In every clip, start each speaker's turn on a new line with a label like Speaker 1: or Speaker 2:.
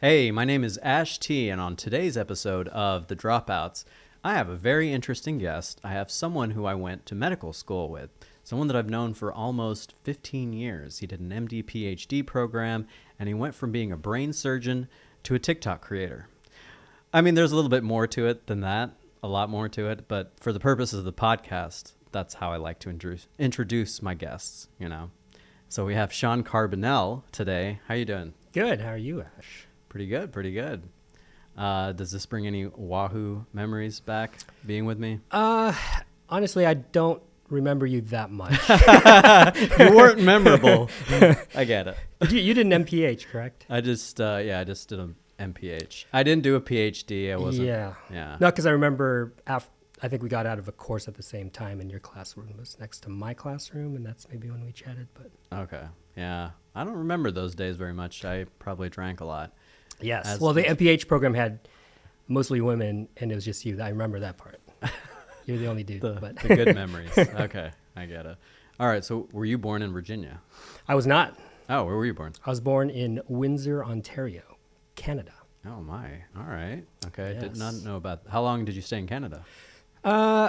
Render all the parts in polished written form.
Speaker 1: Hey, my name is Ash T, and on today's episode of The Dropouts, I have a very interesting guest. I have someone who I went to medical school with, someone that I've known for almost 15 years. He did an MD PhD program, and he went from being a brain surgeon to a TikTok creator. I mean, there's a little bit more to it than that, a lot more to it, but for the purposes of the podcast, that's how I like to introduce my guests, you know. So we have Shawn Carbonell today. How you doing?
Speaker 2: Good. How are you, Ash?
Speaker 1: Pretty good, pretty good. Does this bring any Wahoo memories back, being with me?
Speaker 2: Honestly, I don't remember you that much.
Speaker 1: You weren't memorable. I get it.
Speaker 2: You did an MPH, correct?
Speaker 1: I just did an MPH. I didn't do a PhD. I wasn't.
Speaker 2: Yeah.
Speaker 1: Yeah.
Speaker 2: No, because I remember I think we got out of a course at the same time, and your classroom was next to my classroom, and that's maybe when we chatted. But
Speaker 1: Okay. Yeah. I don't remember those days very much. I probably drank a lot.
Speaker 2: yes. Well, the MPH program had mostly women, and it was just you. I remember that part. You're the only dude.
Speaker 1: The
Speaker 2: but
Speaker 1: good memories. Okay. I get it. All right. So were you born in Virginia?
Speaker 2: I was not.
Speaker 1: Oh, where were you born?
Speaker 2: I was born in Windsor, Ontario, Canada.
Speaker 1: Oh, my. All right. Okay. I did
Speaker 2: Yes.
Speaker 1: not know about. How long did you stay in Canada?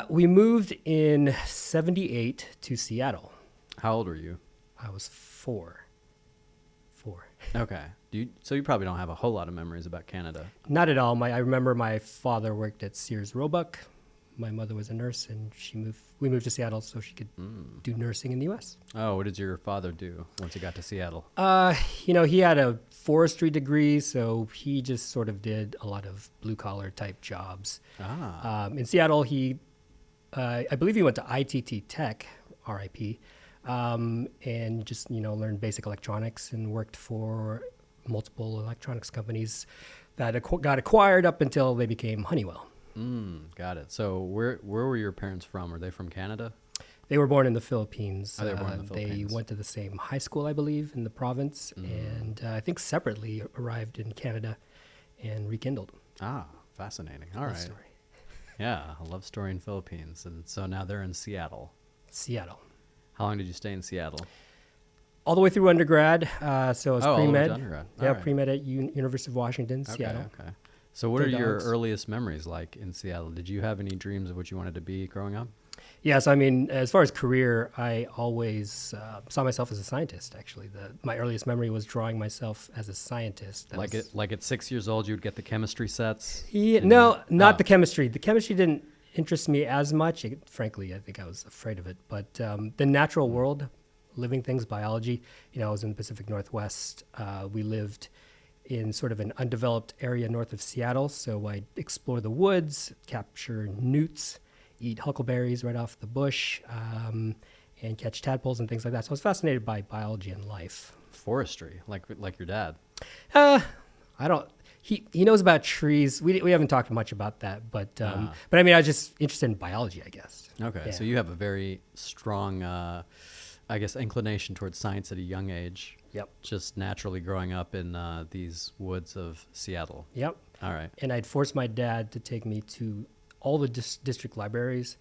Speaker 2: We moved in 78 to Seattle.
Speaker 1: How old were you?
Speaker 2: I was four.
Speaker 1: Okay. So you probably don't have a whole lot of memories about Canada.
Speaker 2: Not at all. I remember my father worked at Sears Roebuck. My mother was a nurse, and we moved to Seattle so she could do nursing in the U.S.
Speaker 1: Oh, what did your father do once he got to Seattle?
Speaker 2: He had a forestry degree, so he just sort of did a lot of blue-collar type jobs. In Seattle, I believe he went to ITT Tech, RIP, and just, learned basic electronics and worked for multiple electronics companies that got acquired up until they became Honeywell.
Speaker 1: Got it. So where were your parents from? Were they from Canada?
Speaker 2: They were born in the Philippines.
Speaker 1: Oh, they were born in the Philippines.
Speaker 2: They went to the same high school, I believe, in the province, and I think separately arrived in Canada and rekindled.
Speaker 1: Ah, fascinating. All right.
Speaker 2: Story.
Speaker 1: Yeah, a love story in Philippines. And so now they're in Seattle.
Speaker 2: Seattle.
Speaker 1: How long did you stay in Seattle?
Speaker 2: All the way through undergrad. So I was
Speaker 1: all the way
Speaker 2: pre-med.
Speaker 1: to undergrad.
Speaker 2: Yeah,
Speaker 1: All right.
Speaker 2: pre-med at University of Washington,
Speaker 1: Okay,
Speaker 2: Seattle.
Speaker 1: okay. So what are
Speaker 2: Good
Speaker 1: your
Speaker 2: dogs.
Speaker 1: earliest memories like in Seattle? Did you have any dreams of what you wanted to be growing up?
Speaker 2: Yes, I mean, as far as career, I always saw myself as a scientist, actually. My earliest memory was drawing myself as a scientist.
Speaker 1: Like at 6 years old, you'd get the chemistry sets?
Speaker 2: No, not the chemistry. The chemistry didn't interest me as much. Frankly, I think I was afraid of it. But the natural world, living things, biology, I was in the Pacific Northwest. We lived in sort of an undeveloped area north of Seattle. So I'd explore the woods, capture newts, eat huckleberries right off the bush, and catch tadpoles and things like that. So I was fascinated by biology and life.
Speaker 1: Forestry, like your dad.
Speaker 2: He knows about trees. We haven't talked much about that, but I mean, I was just interested in biology, I guess.
Speaker 1: Okay,
Speaker 2: Yeah.
Speaker 1: so you have a very strong, I guess, inclination towards science at a young age.
Speaker 2: Yep.
Speaker 1: Just naturally growing up in these woods of Seattle.
Speaker 2: Yep.
Speaker 1: All right.
Speaker 2: And I'd forced my dad to take me to all the district libraries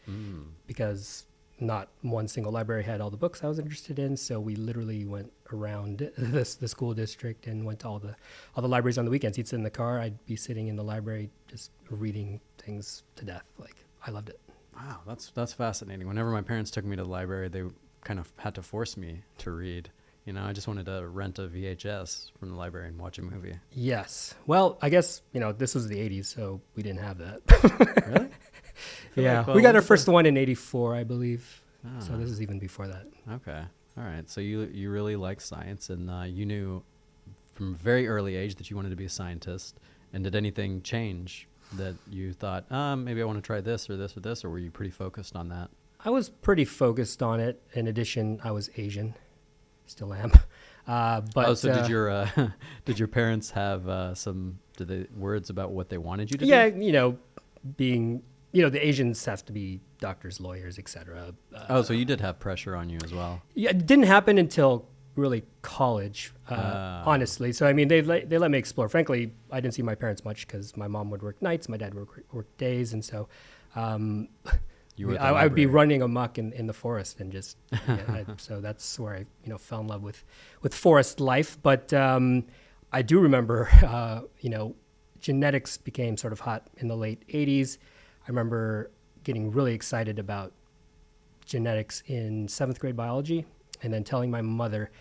Speaker 2: because not one single library had all the books I was interested in. So we literally went around the school district and went to all the libraries on the weekends. He'd sit in the car. I'd be sitting in the library just reading things to death. Like, I loved it.
Speaker 1: Wow, that's fascinating. Whenever my parents took me to the library, they kind of had to force me to read. I just wanted to rent a VHS from the library and watch a movie.
Speaker 2: Yes. Well, I guess, this was the 80s, so we didn't have that.
Speaker 1: Really?
Speaker 2: Yeah.
Speaker 1: Like,
Speaker 2: We got our first one in 84, I believe.
Speaker 1: Ah.
Speaker 2: So this is even before that.
Speaker 1: Okay. All right. So you really like science, and you knew from a very early age that you wanted to be a scientist. And did anything change that you thought, maybe I want to try this or this or this, or were you pretty focused on that?
Speaker 2: I was pretty focused on it. In addition, I was Asian. Still am.
Speaker 1: Did your parents have did they words about what they wanted you to do?
Speaker 2: Yeah, being, the Asians have to be doctors, lawyers, etc.
Speaker 1: So you did have pressure on you as well.
Speaker 2: Yeah, it didn't happen until really college, honestly. So, I mean, they let me explore. Frankly, I didn't see my parents much because my mom would work nights, my dad would work days. And so I would be running amok in the forest and just, so that's where I, fell in love with forest life. But I do remember, genetics became sort of hot in the late 80s. I remember getting really excited about genetics in 7th grade biology and then telling my mother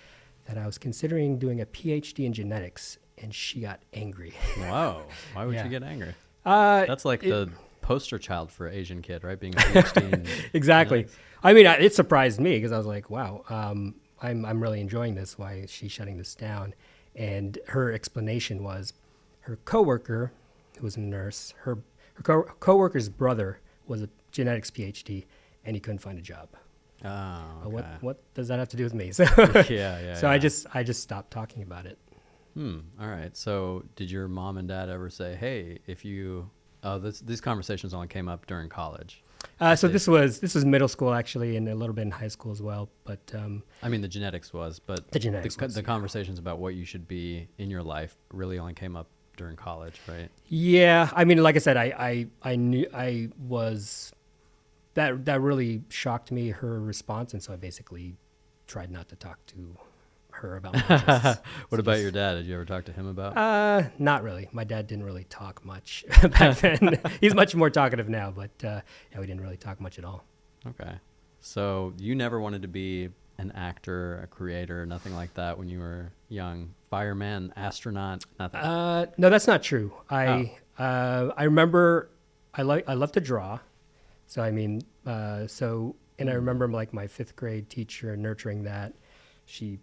Speaker 2: that I was considering doing a PhD in genetics, and she got angry.
Speaker 1: Whoa. Why would
Speaker 2: Yeah.
Speaker 1: you get angry?
Speaker 2: That's
Speaker 1: That's the poster child for an Asian kid, right? Being a PhD in
Speaker 2: exactly.
Speaker 1: genetics.
Speaker 2: I mean, it surprised me because I was like, wow, I'm really enjoying this. Why is she shutting this down? And her explanation was her coworker, who was a nurse, her coworker's brother was a genetics PhD, and he couldn't find a job.
Speaker 1: Oh, okay.
Speaker 2: What does that have to do with me? So
Speaker 1: yeah.
Speaker 2: so I just stopped talking about it.
Speaker 1: All right. So did your mom and dad ever say, hey, if you, these conversations only came up during college?
Speaker 2: So this was middle school actually, and a little bit in high school as well. But
Speaker 1: I mean, the genetics was, but
Speaker 2: The genetics was,
Speaker 1: the
Speaker 2: yeah.
Speaker 1: conversations about what you should be in your life really only came up during college, right?
Speaker 2: yeah, I mean, like I said, I knew I was that really shocked me, her response, and so I basically tried not to talk to her about my interests.
Speaker 1: What about your dad? Did you ever talk to him about?
Speaker 2: Not really. My dad didn't really talk much back then. He's much more talkative now, but yeah, we didn't really talk much at all.
Speaker 1: Okay. So you never wanted to be an actor, a creator, nothing like that when you were young? Fireman, astronaut, nothing?
Speaker 2: No, that's not true. I remember I love to draw. So I mean, and I remember like my 5th grade teacher nurturing that. She'd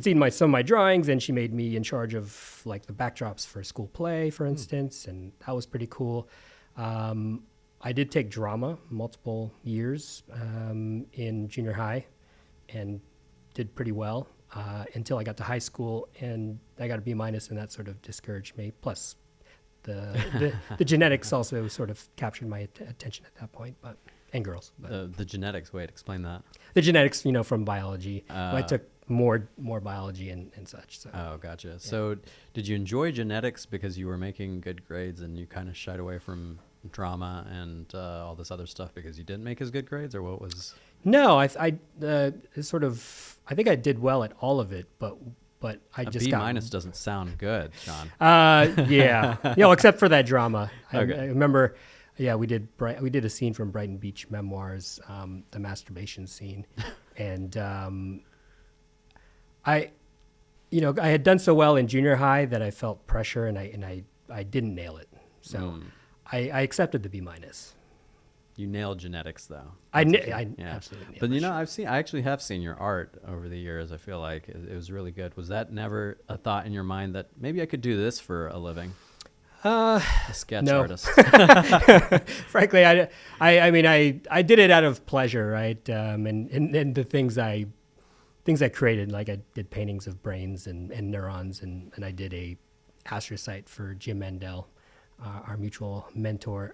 Speaker 2: seen some of my drawings, and she made me in charge of like the backdrops for a school play, for instance, and that was pretty cool. I did take drama multiple years in junior high, and did pretty well until I got to high school, and I got a B-, and that sort of discouraged me. Plus, the genetics also sort of captured my attention at that point, and girls. But
Speaker 1: The genetics, wait, explain that.
Speaker 2: the genetics, from biology. I took more biology and such. So.
Speaker 1: Oh, gotcha. So did you enjoy genetics because you were making good grades and you kind of shied away from drama and all this other stuff because you didn't make as good grades, or what was?
Speaker 2: No, I think I did well at all of it, but I
Speaker 1: A
Speaker 2: just
Speaker 1: B-
Speaker 2: got
Speaker 1: doesn't sound good, Shawn.
Speaker 2: yeah, except for that drama.
Speaker 1: Okay.
Speaker 2: I remember, we did a scene from Brighton Beach Memoirs, the masturbation scene, and I had done so well in junior high that I felt pressure, and I didn't nail it, so I accepted the B-.
Speaker 1: You nailed genetics, though.
Speaker 2: I
Speaker 1: Yeah.
Speaker 2: absolutely nailed
Speaker 1: But
Speaker 2: it.
Speaker 1: I actually have seen your art over the years. I feel like it was really good. Was that never a thought in your mind that maybe I could do this for a living? A sketch
Speaker 2: no.
Speaker 1: artist.
Speaker 2: Frankly, I mean, I did it out of pleasure, right? And the things I created, like I did paintings of brains and neurons, and I did a astrocyte for Jim Mandel, our mutual mentor.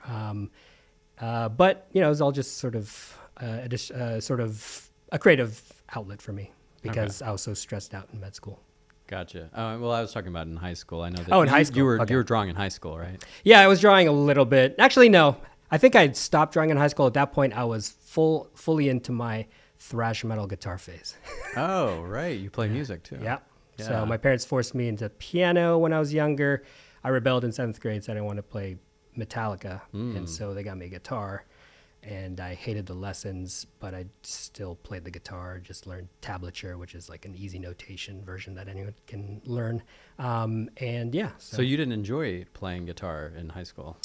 Speaker 2: But it was all just sort of a creative outlet for me because I was so stressed out in med school.
Speaker 1: Gotcha. Well, I was talking about in high school. I know that
Speaker 2: in high school.
Speaker 1: you were
Speaker 2: Okay.
Speaker 1: you were drawing in high school, right?
Speaker 2: Yeah, I was drawing a little bit. Actually, no. I think I'd stopped drawing in high school. At that point, I was fully into my thrash metal guitar phase.
Speaker 1: Oh, right. You play music too.
Speaker 2: Yeah.
Speaker 1: Yeah.
Speaker 2: So my parents forced me into piano when I was younger. I rebelled in 7th grade, said I wanted to play Metallica, and so they got me a guitar, and I hated the lessons, but I still played the guitar, just learned tablature, which is like an easy notation version that anyone can learn. And yeah.
Speaker 1: So you didn't enjoy playing guitar in high school?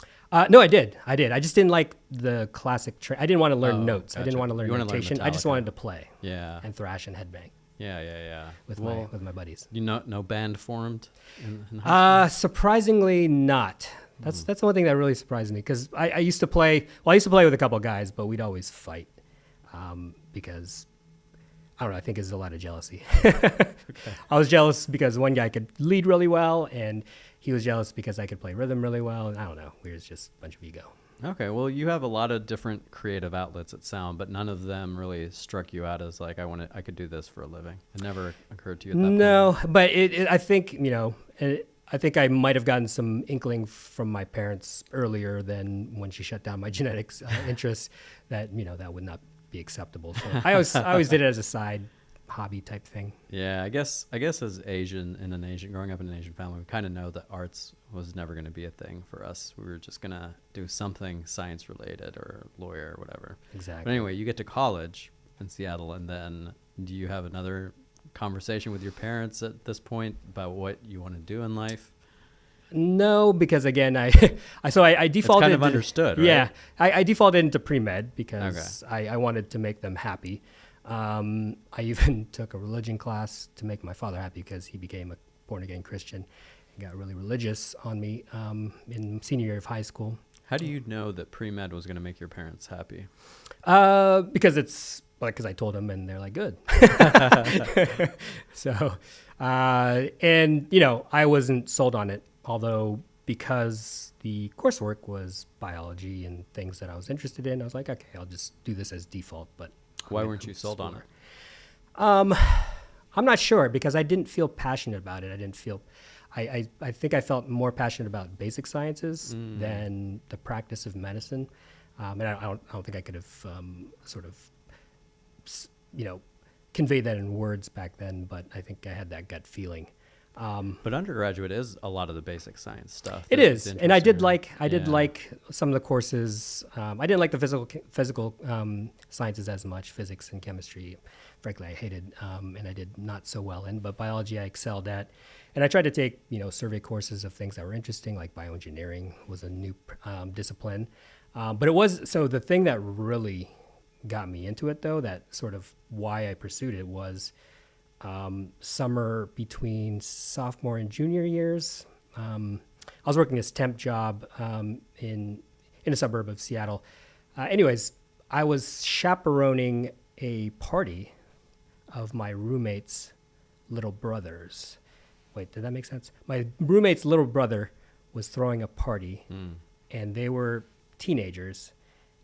Speaker 2: No, I did. I just didn't like the classic. I didn't want to learn notes. I
Speaker 1: Gotcha.
Speaker 2: didn't want to learn
Speaker 1: You wanted to learn
Speaker 2: notation. I just
Speaker 1: Metallica.
Speaker 2: wanted to play
Speaker 1: Yeah.
Speaker 2: and thrash and headbang
Speaker 1: Yeah.
Speaker 2: with my buddies.
Speaker 1: You no band formed in high school?
Speaker 2: Surprisingly not. That's the one thing that really surprised me, because I used to play with a couple of guys, but we'd always fight because, I don't know, I think it's a lot of jealousy. I was jealous because one guy could lead really well, and he was jealous because I could play rhythm really well, and I don't know, we were just a bunch of ego.
Speaker 1: Okay, well, you have a lot of different creative outlets at Sound, but none of them really struck you out as like, I could do this for a living. It never occurred to you at that point.
Speaker 2: No, but I think, I think I might have gotten some inkling from my parents earlier than when she shut down my genetics interests that, that would not be acceptable. So I always did it as a side hobby type thing.
Speaker 1: Yeah, I guess as growing up in an Asian family, we kind of know that arts was never going to be a thing for us. We were just going to do something science related or lawyer or whatever.
Speaker 2: Exactly.
Speaker 1: But anyway, you get to college in Seattle, and then do you have another conversation with your parents at this point about what you want to do in life?
Speaker 2: No, because again, I defaulted.
Speaker 1: It's kind of understood, right?
Speaker 2: Yeah, I defaulted into pre-med because I wanted to make them happy. I even took a religion class to make my father happy because he became a born-again Christian and got really religious on me in senior year of high school.
Speaker 1: How do you know that pre-med was going to make your parents happy?
Speaker 2: Because I told them, and they're like, good. So, and I wasn't sold on it, although because the coursework was biology and things that I was interested in, I was like, okay, I'll just do this as default. But
Speaker 1: why weren't you sold on it?
Speaker 2: I'm not sure, because I didn't feel passionate about it. I think I felt more passionate about basic sciences than the practice of medicine. And I don't think I could have conveyed that in words back then, but I think I had that gut feeling.
Speaker 1: But undergraduate is a lot of the basic science stuff.
Speaker 2: It is, and I did like some of the courses. I didn't like the physical sciences as much, physics and chemistry. Frankly, I hated, and I did not so well in. But biology, I excelled at, and I tried to take survey courses of things that were interesting, like bioengineering was a new discipline. But it was the thing that really got me into it, though, that sort of why I pursued it was. Summer between sophomore and junior years. I was working this temp job in a suburb of Seattle. Anyways, I was chaperoning a party of my roommate's little brother's. Wait, did that make sense? My roommate's little brother was throwing a party, and they were teenagers,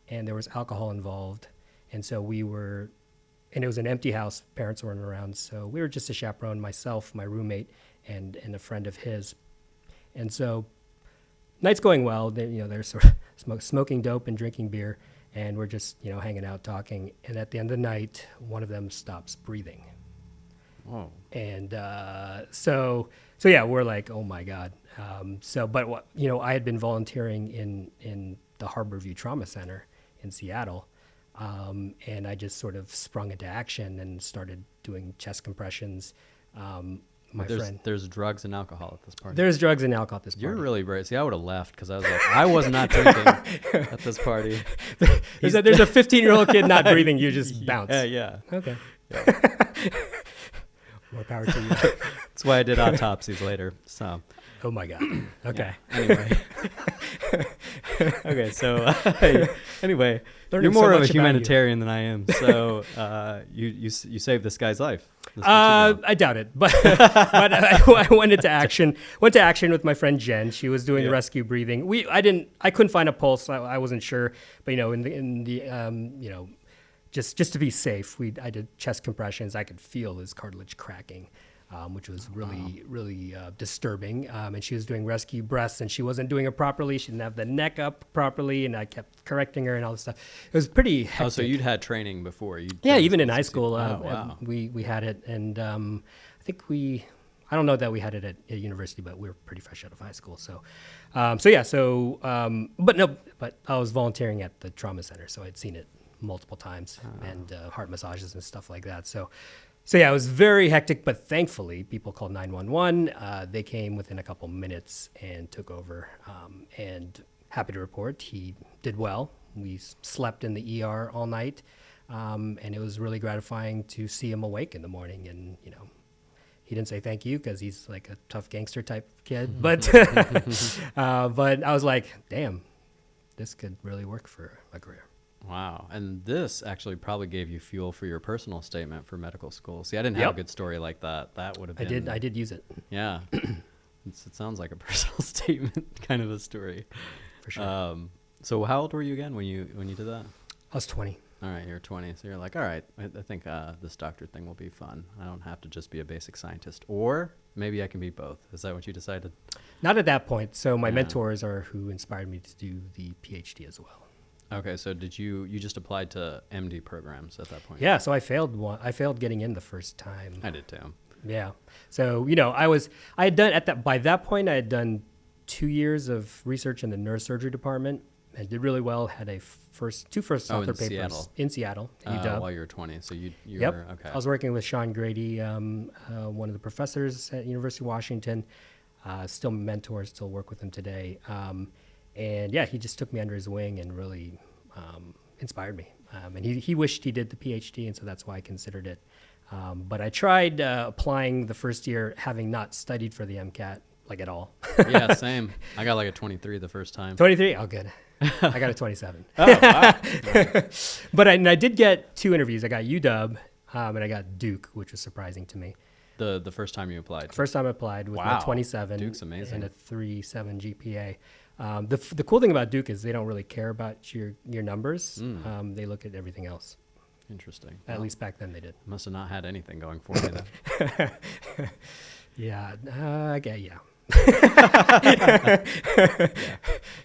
Speaker 2: and there was alcohol involved, and so we were... And it was an empty house. Parents weren't around. So we were just a chaperone, myself, my roommate, and a friend of his. And so night's going well. They're sort of smoking dope and drinking beer. And we're just, hanging out, talking. And at the end of the night, one of them stops breathing.
Speaker 1: Whoa.
Speaker 2: And so yeah, we're like, oh, my God. I had been volunteering in the Harborview Trauma Center in Seattle. And I just sort of sprung into action and started doing chest compressions. There's
Speaker 1: drugs and alcohol at this party.
Speaker 2: There's drugs and alcohol at this party.
Speaker 1: You're really brave. See, I would have left because I was like, I was not drinking at this party.
Speaker 2: There's a 15-year-old kid not breathing. You just bounce.
Speaker 1: Yeah.
Speaker 2: Okay.
Speaker 1: Yeah.
Speaker 2: More power to you.
Speaker 1: That's why I did autopsies later. So.
Speaker 2: Oh my God. Okay.
Speaker 1: Yeah. Anyway. Okay. So anyway,
Speaker 2: Learning
Speaker 1: you're more
Speaker 2: so
Speaker 1: of a
Speaker 2: much about
Speaker 1: humanitarian than I am. So you saved this guy's life.
Speaker 2: I doubt it, but I went into action. Went to action with my friend Jen. She was doing the rescue breathing. I couldn't find a pulse. I wasn't sure, but just to be safe, I did chest compressions. I could feel his cartilage cracking. Which was really disturbing. And she was doing rescue breaths, and she wasn't doing it properly. She didn't have the neck up properly, and I kept correcting her and all this stuff. It was pretty hectic.
Speaker 1: Oh, so you'd had training before?
Speaker 2: Yeah, even in high school,
Speaker 1: wow.
Speaker 2: we had it, and I think I don't know that we had it at university, but we were pretty fresh out of high school. But I was volunteering at the trauma center, so I'd seen it multiple times, and heart massages and stuff like that. So yeah, it was very hectic, but thankfully people called 911. They came within a couple minutes and took over. And happy to report, he did well. We slept in the ER all night, and it was really gratifying to see him awake in the morning. And he didn't say thank you because he's like a tough gangster type kid, but but I was like, damn, this could really work for a career.
Speaker 1: Wow. And this actually probably gave you fuel for your personal statement for medical school. See, I didn't have a good story like that. That would have been...
Speaker 2: I did use it.
Speaker 1: Yeah. It sounds like a personal statement kind of a story.
Speaker 2: For sure.
Speaker 1: So how old were you again when you did that?
Speaker 2: I was 20.
Speaker 1: All right, you're 20. So you're like, all right, I think this doctor thing will be fun. I don't have to just be a basic scientist. Or maybe I can be both. Is that what you decided?
Speaker 2: Not at that point. So my mentors are who inspired me to do the PhD as well.
Speaker 1: Okay, so did you just applied to MD programs at that point?
Speaker 2: Yeah, so I failed one. I failed getting in the first time.
Speaker 1: I did too.
Speaker 2: Yeah. So, by that point, I had done 2 years of research in the neurosurgery department. I did really well, had two first author papers
Speaker 1: Seattle.
Speaker 2: In Seattle, UW.
Speaker 1: While you were 20. So you
Speaker 2: Yep.
Speaker 1: were, okay.
Speaker 2: I was working with Shawn Grady, one of the professors at University of Washington. Still mentor, still work with him today. And yeah, he just took me under his wing and really inspired me. And he wished he did the PhD, and so that's why I considered it. But I tried applying the first year, having not studied for the MCAT, like at all.
Speaker 1: Yeah, same. I got like a 23 the first time.
Speaker 2: 23? Oh, good. I got a 27.
Speaker 1: Oh, wow.
Speaker 2: But I did get 2 interviews. I got UW and I got Duke, which was surprising to me.
Speaker 1: The first time you applied?
Speaker 2: First time I applied with my 27.
Speaker 1: Duke's amazing.
Speaker 2: And a 3.7 GPA. The cool thing about Duke is they don't really care about your numbers. They look at everything else.
Speaker 1: Interesting.
Speaker 2: At least back then they did.
Speaker 1: Must have not had anything going for you then.
Speaker 2: Yeah. Yeah.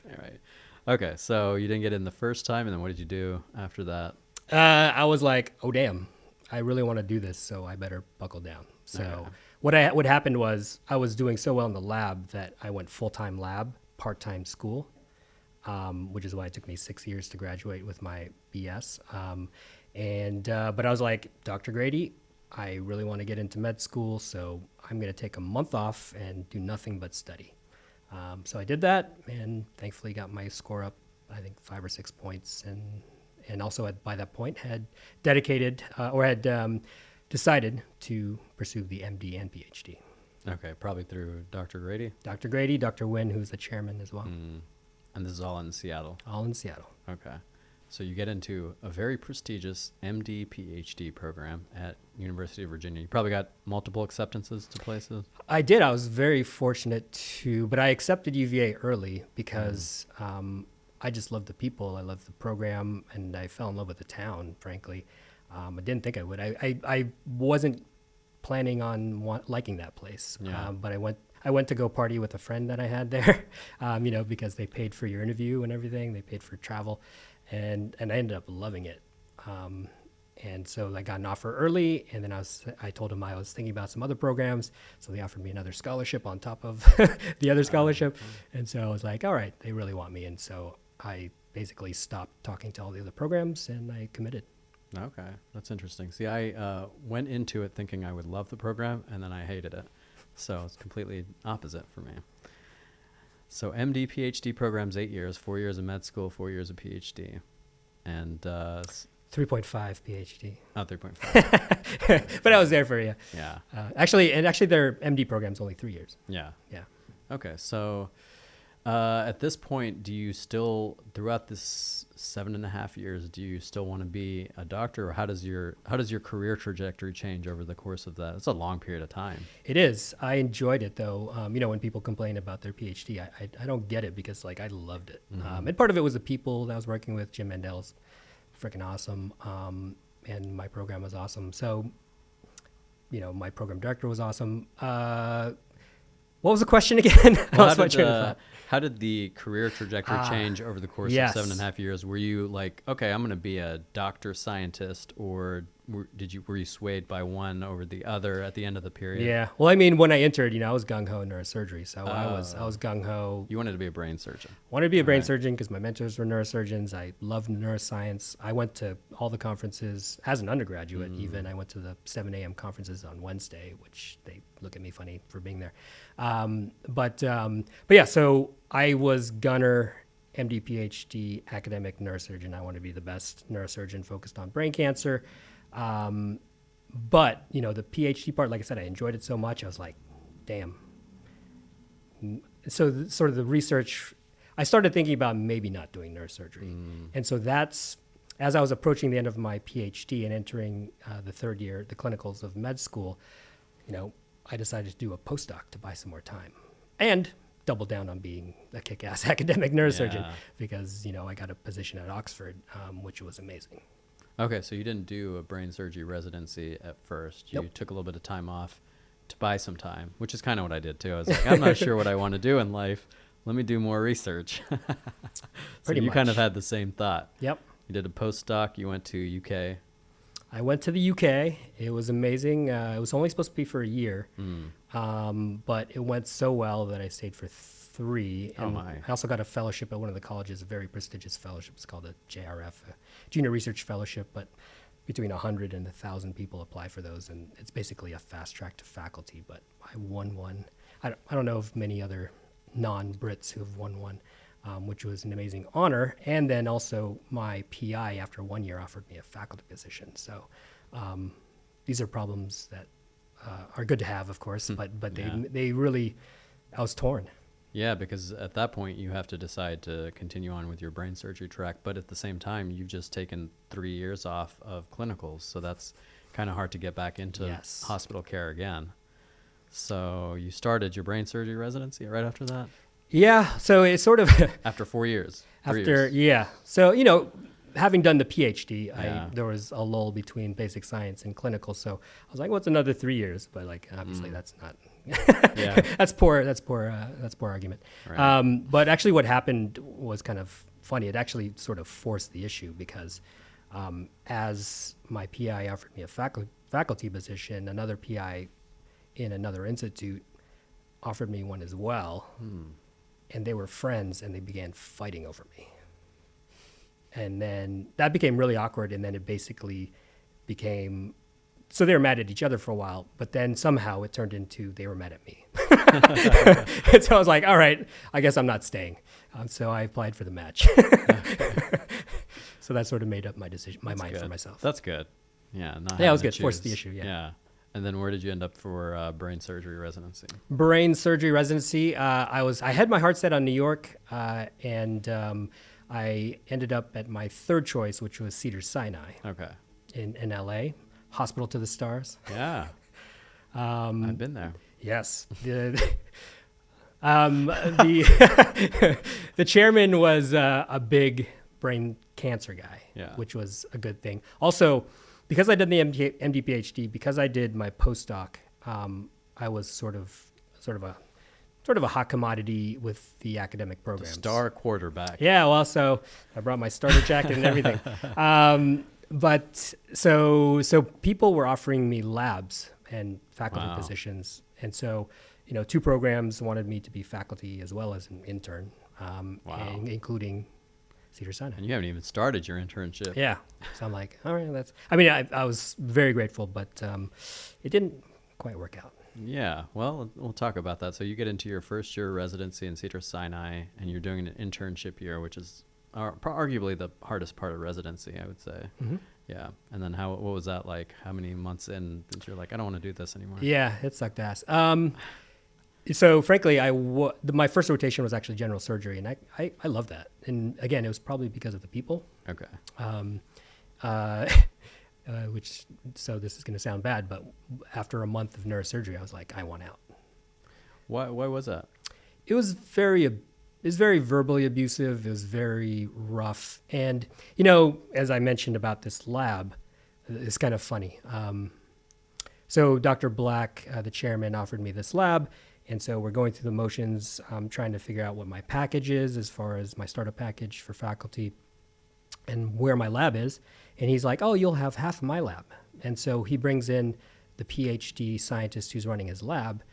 Speaker 1: All right. Okay, so you didn't get in the first time, and then what did you do after that?
Speaker 2: I was like, oh, damn, I really want to do this, so I better buckle down. So what happened was I was doing so well in the lab that I went full-time lab, part-time school, which is why it took me 6 years to graduate with my BS. But I was like, Dr. Grady, I really want to get into med school, so I'm going to take a month off and do nothing but study. So I did that, and thankfully got my score up, I think 5 or 6 points, and also by that point had dedicated decided to pursue the MD and PhD.
Speaker 1: Okay, probably through Dr. Grady?
Speaker 2: Dr. Grady, Dr. Nguyen, who's the chairman as well.
Speaker 1: And this is all in Seattle?
Speaker 2: All in Seattle.
Speaker 1: Okay. So you get into a very prestigious MD PhD program at University of Virginia. You probably got multiple acceptances to places?
Speaker 2: I did. I was very fortunate but I accepted UVA early because I just loved the people. I loved the program, and I fell in love with the town, frankly. I didn't think I would. I wasn't planning on liking that place, but I went to go party with a friend that I had there, because they paid for your interview and everything. They paid for travel. And I ended up loving it. And so I got an offer early, and then I told them I was thinking about some other programs. So they offered me another scholarship on top of the other scholarship. And so I was like, all right, they really want me. And so I basically stopped talking to all the other programs, and I committed.
Speaker 1: Okay, that's interesting. See, I went into it thinking I would love the program, and then I hated it. So it's completely opposite for me. So MD, PhD program's 8 years, 4 years of med school, 4 years of PhD. And
Speaker 2: 3.5 PhD.
Speaker 1: Oh, 3.5.
Speaker 2: But I was there for you.
Speaker 1: Yeah.
Speaker 2: Actually, their MD program's only 3 years.
Speaker 1: Yeah.
Speaker 2: Yeah.
Speaker 1: Okay, so at this point, do you still, throughout this 7.5 years, do you still want to be a doctor, or how does your career trajectory change over the course of that? It's a long period of time.
Speaker 2: It is. I enjoyed it though. When people complain about their PhD, I don't get it because I loved it. And part of it was the people that I was working with. Jim Mandel's freaking awesome, and my program was awesome. So, my program director was awesome. What was the question again?
Speaker 1: Well, how did the career trajectory change over the course of 7.5 years? Were you like, okay, I'm going to be a doctor scientist, or were you swayed by one over the other at the end of the period?
Speaker 2: Yeah. Well, I mean, when I entered, I was gung ho in neurosurgery, so I was gung ho.
Speaker 1: You wanted to be a brain surgeon.
Speaker 2: Wanted to be a brain surgeon because my mentors were neurosurgeons. I loved neuroscience. I went to all the conferences as an undergraduate. Even I went to the 7 a.m. conferences on Wednesday, which they look at me funny for being there. But yeah, so I was gunner, MD, PhD, academic neurosurgeon. I want to be the best neurosurgeon focused on brain cancer. But, the PhD part, like I said, I enjoyed it so much. I was like, damn. So sort of the research, I started thinking about maybe not doing neurosurgery. And so that's, as I was approaching the end of my PhD and entering the third year, the clinicals of med school, I decided to do a postdoc to buy some more time and double down on being a kick-ass academic neurosurgeon because, I got a position at Oxford, which was amazing.
Speaker 1: Okay, so you didn't do a brain surgery residency at first. You
Speaker 2: Nope.
Speaker 1: took a little bit of time off to buy some time, which is kind of what I did too. I was like, I'm not sure what I want to do in life. let me do more research. So
Speaker 2: Pretty
Speaker 1: you
Speaker 2: much.
Speaker 1: kind of had the same thought.
Speaker 2: Yep.
Speaker 1: You did a postdoc. You went to UK.
Speaker 2: I went to the UK. It was amazing. It was only supposed to be for a year, but it went so well that I stayed for 3.
Speaker 1: Oh,
Speaker 2: And
Speaker 1: my.
Speaker 2: I also got a fellowship at one of the colleges, a very prestigious fellowship. It's called a JRF, a Junior Research Fellowship, but between 100 and 1,000 people apply for those, and it's basically a fast track to faculty, but I won one. I don't know of many other non-Brits who have won one, which was an amazing honor. And then also my PI, after 1 year, offered me a faculty position. So these are problems that are good to have, of course, but they really, I was torn.
Speaker 1: Yeah, because at that point you have to decide to continue on with your brain surgery track, but at the same time you've just taken 3 years off of clinicals, so that's kind of hard to get back into
Speaker 2: Yes.
Speaker 1: hospital care again. So you started your brain surgery residency right after that?
Speaker 2: Yeah, so it's sort of
Speaker 1: After 4 years? 3
Speaker 2: after,
Speaker 1: years.
Speaker 2: yeah. So, having done the PhD,
Speaker 1: Yeah.
Speaker 2: there was a lull between basic science and clinical. So I was like, what's another 3 years? But obviously that's not,
Speaker 1: Yeah.
Speaker 2: that's poor argument.
Speaker 1: Right.
Speaker 2: But actually what happened was kind of funny. It actually sort of forced the issue because as my PI offered me a faculty position, another PI in another institute offered me one as well. And they were friends and they began fighting over me. And then that became really awkward. And then it basically became, so they were mad at each other for a while, but then somehow it turned into they were mad at me. And so I was like, all right, I guess I'm not staying. So I applied for the match. So that sort of made up my decision, my mind
Speaker 1: Good.
Speaker 2: for myself.
Speaker 1: That's good. Yeah. Not
Speaker 2: Yeah, it was
Speaker 1: having to
Speaker 2: good. Forced the
Speaker 1: choose.
Speaker 2: issue, yeah.
Speaker 1: And then where did you end up for brain surgery residency?
Speaker 2: Brain surgery residency. I had my heart set on New York, and I ended up at my third choice, which was Cedars-Sinai
Speaker 1: Okay.
Speaker 2: in LA, Hospital to the Stars.
Speaker 1: Yeah. I've been there.
Speaker 2: Yes. The the chairman was a big brain cancer guy,
Speaker 1: Yeah.
Speaker 2: which was a good thing. Also, because I did the MD PhD, because I did my postdoc, I was sort of a hot commodity with the academic programs.
Speaker 1: Star quarterback.
Speaker 2: Yeah, well, so I brought my starter jacket and everything. But so people were offering me labs and faculty
Speaker 1: Wow.
Speaker 2: positions, and so 2 programs wanted me to be faculty as well as an intern, and including Cedars-Sinai.
Speaker 1: And you haven't even started your internship.
Speaker 2: Yeah, so I'm like, all right, I was very grateful, but it didn't quite work out.
Speaker 1: Yeah, well, we'll talk about that. So you get into your first year residency in Cedars-Sinai, and you're doing an internship year, which is arguably the hardest part of residency, I would say.
Speaker 2: Mm-hmm.
Speaker 1: Yeah, and then what was that like? How many months in that you're like, I don't want to do this anymore?
Speaker 2: Yeah, it sucked ass. So frankly, my first rotation was actually general surgery, and I love that. And again, it was probably because of the people.
Speaker 1: Okay.
Speaker 2: So this is going to sound bad, but after a month of neurosurgery, I was like, I want out.
Speaker 1: Why was that?
Speaker 2: It was very verbally abusive. It was very rough. And, as I mentioned about this lab, it's kind of funny. So Dr. Black, the chairman, offered me this lab. And so we're going through the motions, trying to figure out what my package is as far as my startup package for faculty and where my lab is. And he's like, oh, you'll have half of my lab. And so he brings in the PhD scientist who's running his lab.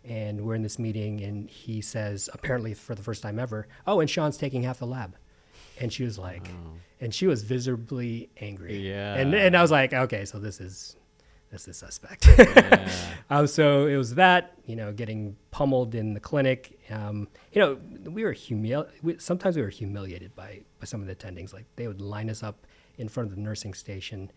Speaker 2: And we're in this meeting, and he says, apparently for the first time ever, oh, and Shawn's taking half the lab. And she was like, and she was visibly angry.
Speaker 1: Yeah.
Speaker 2: And I was like, okay, so this is suspect.
Speaker 1: Yeah.
Speaker 2: So it was that, getting pummeled in the clinic. We were sometimes we were humiliated by some of the attendings. Like they would line us up in front of the nursing station,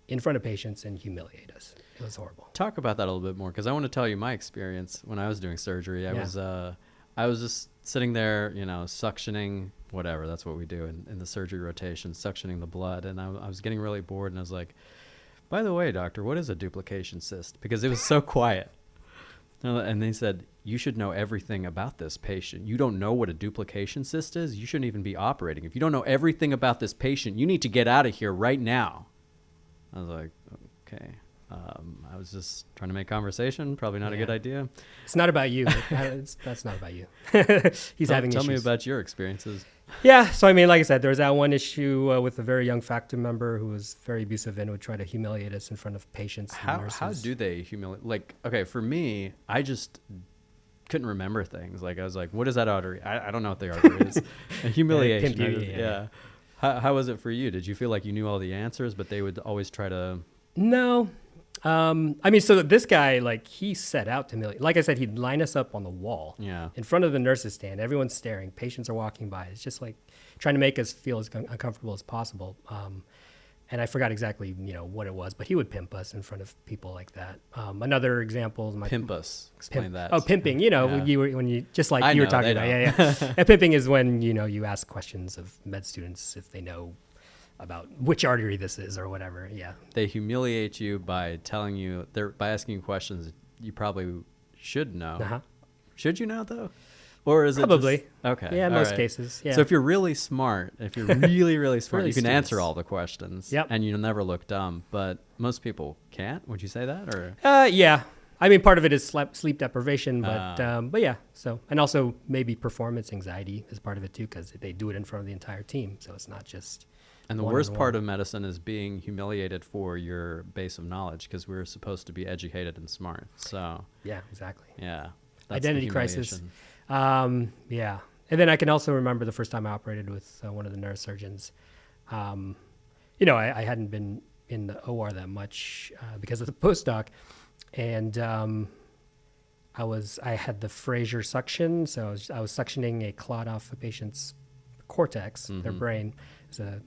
Speaker 2: in front of patients, and humiliate us. It was horrible.
Speaker 1: Talk about that a little bit more, because I want to tell you my experience when I was doing surgery. I was just sitting there, suctioning, whatever. That's what we do in the surgery rotation, suctioning the blood. And I was getting really bored, and I was like, by the way, doctor, what is a duplication cyst? Because it was so quiet. And they said, you should know everything about this patient. You don't know what a duplication cyst is? You shouldn't even be operating. If you don't know everything about this patient, you need to get out of here right now. I was like, okay. I was just trying to make conversation. Probably not a good idea.
Speaker 2: It's not about you. That's not about you. He's having
Speaker 1: Tell
Speaker 2: issues.
Speaker 1: me about your experiences.
Speaker 2: Yeah. So, I mean, like I said, there was that one issue with a very young faculty member who was very abusive and would try to humiliate us in front of patients and nurses.
Speaker 1: How do they humiliate? Like, okay, for me, I just couldn't remember things. Like, I was like, what is that artery? I don't know what the artery is. A humiliation. Yeah. How was it for you? Did you feel like you knew all the answers, but they would always try to...
Speaker 2: No. I mean, so this guy, like, he set out to humiliate. Like I said, he'd line us up on the wall in front of the nurses' stand. Everyone's staring. Patients are walking by. It's just like trying to make us feel as uncomfortable as possible. And I forgot exactly, what it was, but he would pimp us in front of people like that. Another example is
Speaker 1: pimp us. Explain that.
Speaker 2: Oh, pimping. When you just like you were talking about. Yeah. And pimping is when you ask questions of med students if they know about which artery this is or whatever. Yeah.
Speaker 1: They humiliate you by telling you by asking you questions you probably should know.
Speaker 2: Uh-huh.
Speaker 1: Should you know though? Or is
Speaker 2: probably.
Speaker 1: It just, okay.
Speaker 2: Yeah, in most cases. Yeah.
Speaker 1: So if you're really smart, if you're really, really smart,
Speaker 2: really
Speaker 1: you can
Speaker 2: students.
Speaker 1: answer all the questions.
Speaker 2: Yep.
Speaker 1: And you'll never look dumb. But most people can't. Would you say that? Or
Speaker 2: yeah. I mean, part of it is sleep deprivation, but yeah. So, and also maybe performance anxiety is part of it too, because they do it in front of the entire team. So it's not just.
Speaker 1: And the worst part of medicine is being humiliated for your base of knowledge, because we're supposed to be educated and smart. So
Speaker 2: yeah, exactly.
Speaker 1: Yeah.
Speaker 2: Identity crisis. Yeah. And then I can also remember the first time I operated with one of the neurosurgeons. I hadn't been in the OR that much because of the postdoc. And I had the Fraser suction. So I was suctioning a clot off a patient's cortex, their brain. It was a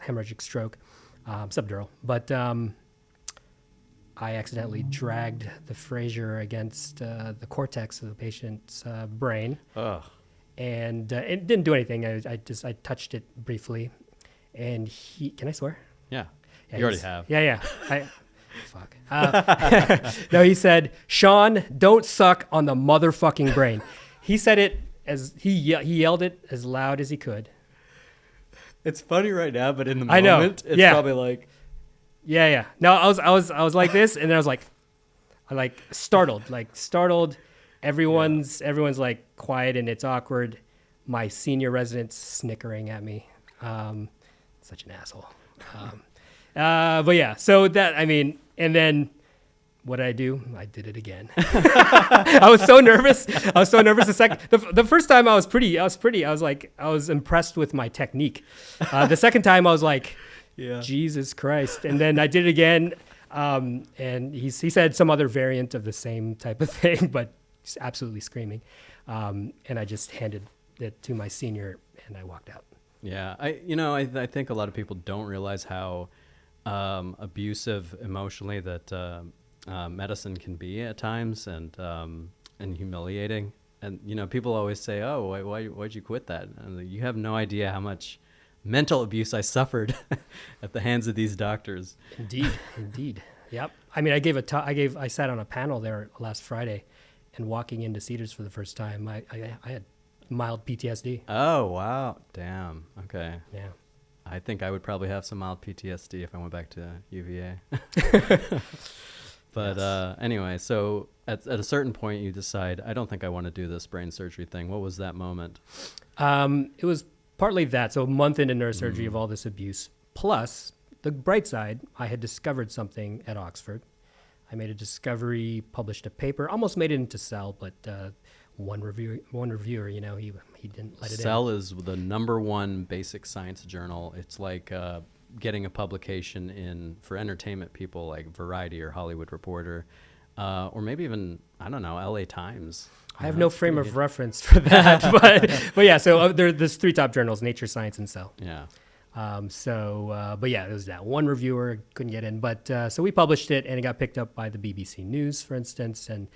Speaker 2: hemorrhagic stroke, subdural. But I accidentally dragged the Fraser against the cortex of the patient's brain.
Speaker 1: Ugh.
Speaker 2: And it didn't do anything. I touched it briefly. And can I swear?
Speaker 1: Yeah. You already have.
Speaker 2: Yeah. Fuck. No, he said, "Shawn, don't suck on the motherfucking brain." He said it as he yelled it as loud as he could.
Speaker 1: It's funny right now, but in the moment, it's probably like,
Speaker 2: yeah. No, I was like this, and then I was like, startled. Everyone's like quiet and it's awkward. My senior resident's snickering at me. Such an asshole. But yeah, so that, I mean, and then what did I do? I did it again. I was so nervous. The first time I was impressed with my technique. The second time I was like, Jesus Christ. And then I did it again. And he said some other variant of the same type of thing, but just absolutely screaming. And I just handed it to my senior and I walked out.
Speaker 1: Yeah. I think a lot of people don't realize how abusive emotionally that medicine can be at times, and humiliating. And people always say, "Oh, why'd you quit that?" And you have no idea how much mental abuse I suffered at the hands of these doctors.
Speaker 2: Indeed. Yep. I mean, I sat on a panel there last Friday, and walking into Cedars for the first time, I had mild PTSD.
Speaker 1: Oh wow, damn. Okay.
Speaker 2: Yeah.
Speaker 1: I think I would probably have some mild PTSD if I went back to UVA. But anyway, so at a certain point you decide, I don't think I want to do this brain surgery thing. What was that moment?
Speaker 2: It was partly that. So a month into neurosurgery of all this abuse. Plus, the bright side, I had discovered something at Oxford. I made a discovery, published a paper, almost made it into Cell, but one reviewer, he didn't let it in.
Speaker 1: Cell is the #1 basic science journal. It's like getting a publication for entertainment people like Variety or Hollywood Reporter, or maybe even, I don't know, LA Times.
Speaker 2: I have no frame of reference for that, but yeah, so there's 3 top journals: Nature, Science, and Cell.
Speaker 1: Yeah.
Speaker 2: But yeah, it was that one reviewer couldn't get in, but so we published it and it got picked up by the BBC News, for instance, and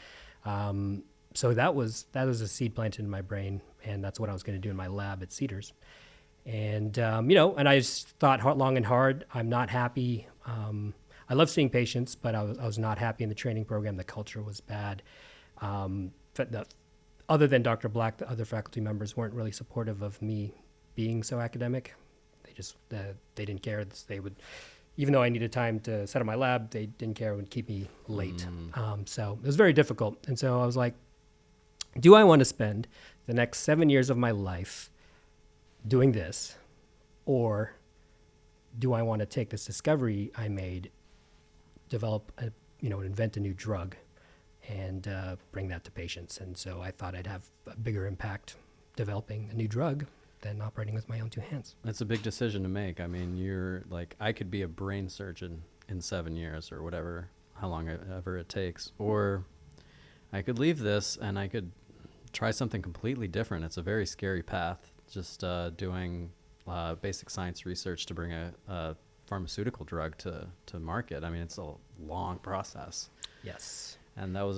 Speaker 2: so that was a seed planted in my brain, and that's what I was going to do in my lab at Cedars. And, and I just thought long and hard. I'm not happy. I love seeing patients, but I was not happy in the training program. The culture was bad. Other than Dr. Black, the other faculty members weren't really supportive of me being so academic. They just, they didn't care. They would even though I needed time to set up my lab, they didn't care, would keep me late. So it was very difficult. And so I was like, do I want to spend the next 7 years of my life doing this, or do I want to take this discovery I made, develop, invent a new drug, and bring that to patients? And so I thought I'd have a bigger impact developing a new drug than operating with my own two hands.
Speaker 1: That's a big decision to make. I mean, you're like, I could be a brain surgeon in 7 years or whatever, how long ever it takes, or I could leave this and I could try something completely different. It's a very scary path, just doing basic science research to bring a pharmaceutical drug to market. I mean, it's a long process.
Speaker 2: Yes.
Speaker 1: And that was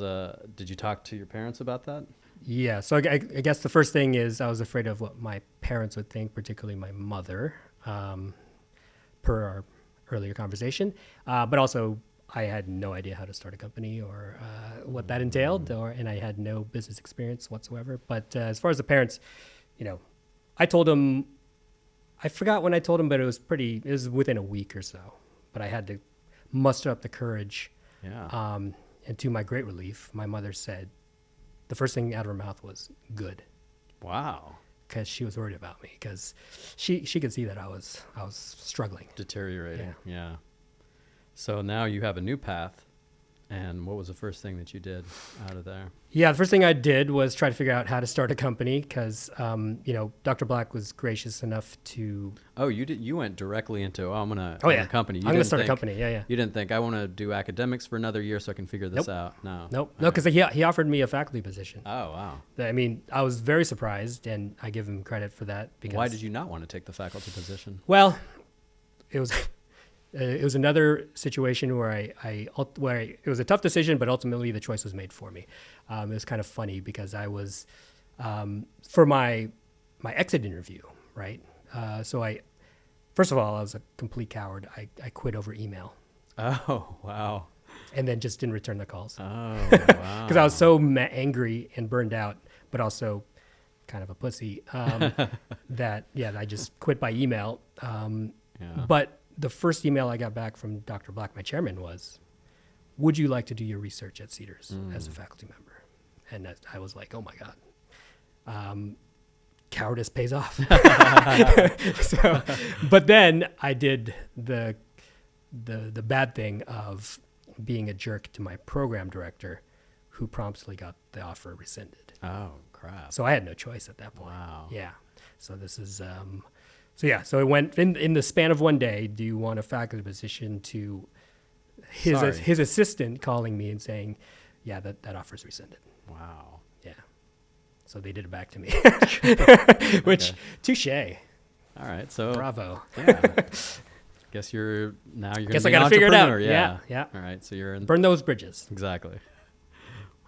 Speaker 1: did you talk to your parents about that?
Speaker 2: Yeah. So I guess the first thing is I was afraid of what my parents would think, particularly my mother, per our earlier conversation. But also I had no idea how to start a company or what that entailed, and I had no business experience whatsoever. But as far as the parents, I told them, I forgot when I told them, but it was within a week or so. But I had to muster up the courage.
Speaker 1: Yeah.
Speaker 2: And to my great relief, my mother said, the first thing out of her mouth was good.
Speaker 1: Wow.
Speaker 2: Because she was worried about me, because she could see that I was struggling.
Speaker 1: Deteriorating. Yeah. So now you have a new path. And what was the first thing that you did out of there?
Speaker 2: Yeah, the first thing I did was try to figure out how to start a company, because Dr. Black was gracious enough to.
Speaker 1: Oh, you went directly into I'm gonna
Speaker 2: own
Speaker 1: a company.
Speaker 2: I'm gonna start a company. Yeah.
Speaker 1: You didn't think I want to do academics for another year so I can figure this out? No.
Speaker 2: Nope. No, because he offered me a faculty position.
Speaker 1: Oh wow.
Speaker 2: I mean, I was very surprised, and I give him credit for that. Because
Speaker 1: why did you not want to take the faculty position?
Speaker 2: Well, it was another situation where it was a tough decision, but ultimately the choice was made for me. It was kind of funny because I was for my exit interview, right? So first of all, I was a complete coward. I quit over email.
Speaker 1: Oh wow!
Speaker 2: And then just didn't return the calls.
Speaker 1: Oh wow!
Speaker 2: Because I was so angry and burned out, but also kind of a pussy that I just quit by email. But the first email I got back from Dr. Black, my chairman, was, would you like to do your research at Cedars as a faculty member? And I was like, oh my God, cowardice pays off. But then I did the bad thing of being a jerk to my program director, who promptly got the offer rescinded.
Speaker 1: Oh, crap.
Speaker 2: So I had no choice at that point.
Speaker 1: Wow.
Speaker 2: Yeah. So this is... So it went in the span of one day. Do you want a faculty position? To his assistant calling me and saying, "Yeah, that offer's rescinded."
Speaker 1: Wow.
Speaker 2: Yeah. So they did it back to me, which touche.
Speaker 1: All right. So
Speaker 2: bravo.
Speaker 1: Yeah. Guess you're gonna
Speaker 2: Guess
Speaker 1: be
Speaker 2: I got to
Speaker 1: an
Speaker 2: figure it out.
Speaker 1: entrepreneur.
Speaker 2: Yeah.
Speaker 1: All right. So you're in.
Speaker 2: Burn those bridges.
Speaker 1: Exactly.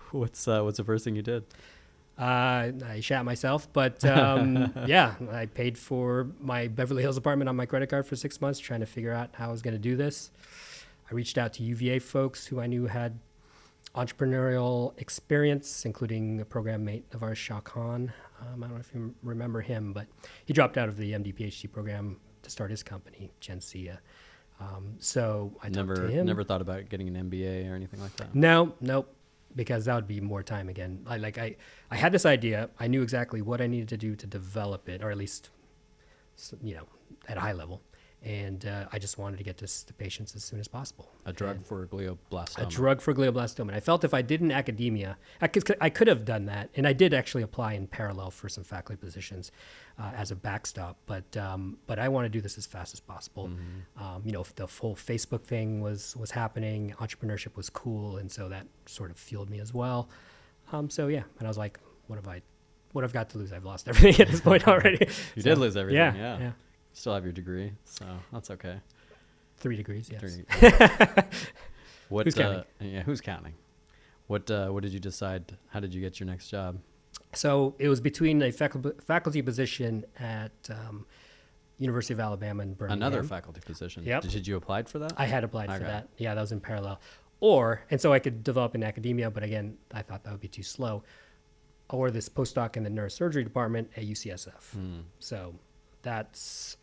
Speaker 1: What's the first thing you did?
Speaker 2: I shat myself, but I paid for my Beverly Hills apartment on my credit card for 6 months, trying to figure out how I was going to do this. I reached out to UVA folks who I knew had entrepreneurial experience, including a program mate of ours, Shawn Carbonell. I don't know if you remember him, but he dropped out of the MD PhD program to start his company, Gencia. So I talked to him.
Speaker 1: Never thought about getting an MBA or anything like that?
Speaker 2: Nope. Because that would be more time again. I had this idea. I knew exactly what I needed to do to develop it, or at least, at a high level. And I just wanted to get this to patients as soon as possible.
Speaker 1: A drug for glioblastoma.
Speaker 2: A drug for glioblastoma. And I felt if I did in academia, I could have done that. And I did actually apply in parallel for some faculty positions as a backstop. But I want to do this as fast as possible. Mm-hmm. The full Facebook thing was happening. Entrepreneurship was cool. And so that sort of fueled me as well. And I was like, what I've got to lose? I've lost everything at this point already.
Speaker 1: You did lose everything.
Speaker 2: Yeah.
Speaker 1: Still have your degree, so that's okay.
Speaker 2: 3 degrees, yes.
Speaker 1: Who's
Speaker 2: counting?
Speaker 1: Yeah, who's counting? What did you decide? How did you get your next job?
Speaker 2: So it was between a faculty position at University of Alabama in Birmingham.
Speaker 1: Another faculty position.
Speaker 2: Yep.
Speaker 1: Did you apply for that?
Speaker 2: I had applied for
Speaker 1: Okay.
Speaker 2: that. Yeah, that was in parallel. And so I could develop in academia, but again, I thought that would be too slow. Or this postdoc in the neurosurgery department at UCSF. So that's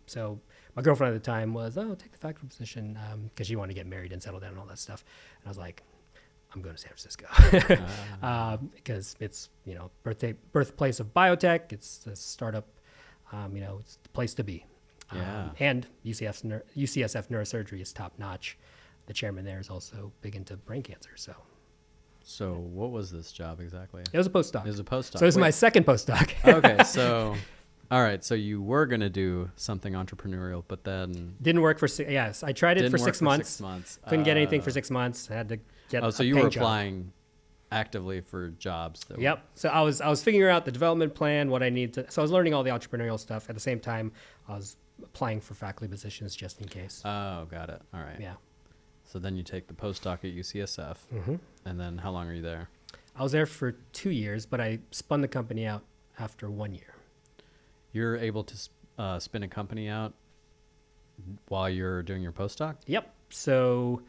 Speaker 2: so my girlfriend at the time was, take the faculty position because she wanted to get married and settle down and all that stuff. And I was like, I'm going to San Francisco because it's, birthplace of biotech. It's a startup, it's the place to be.
Speaker 1: Yeah.
Speaker 2: And UCSF neurosurgery is top notch. The chairman there is also big into brain cancer.
Speaker 1: So what was this job exactly?
Speaker 2: It was a postdoc.
Speaker 1: It was a postdoc.
Speaker 2: So this is my second postdoc.
Speaker 1: Okay. So, all right. So you were going to do something entrepreneurial, but then
Speaker 2: didn't work for yes. I tried it for 6 months.
Speaker 1: 6 months.
Speaker 2: Couldn't get anything for 6 months. I had to get.
Speaker 1: Oh, so
Speaker 2: a
Speaker 1: you were
Speaker 2: paying job.
Speaker 1: applying actively for jobs.
Speaker 2: Yep. So I was figuring out the development plan, what I need to. So I was learning all the entrepreneurial stuff. At the same time, I was applying for faculty positions just in case.
Speaker 1: Oh, got it. All right.
Speaker 2: Yeah.
Speaker 1: So then you take the postdoc at UCSF, and then how long are you there?
Speaker 2: I was there for 2 years, but I spun the company out after 1 year.
Speaker 1: You're able to spin a company out while you're doing your postdoc?
Speaker 2: Yep. So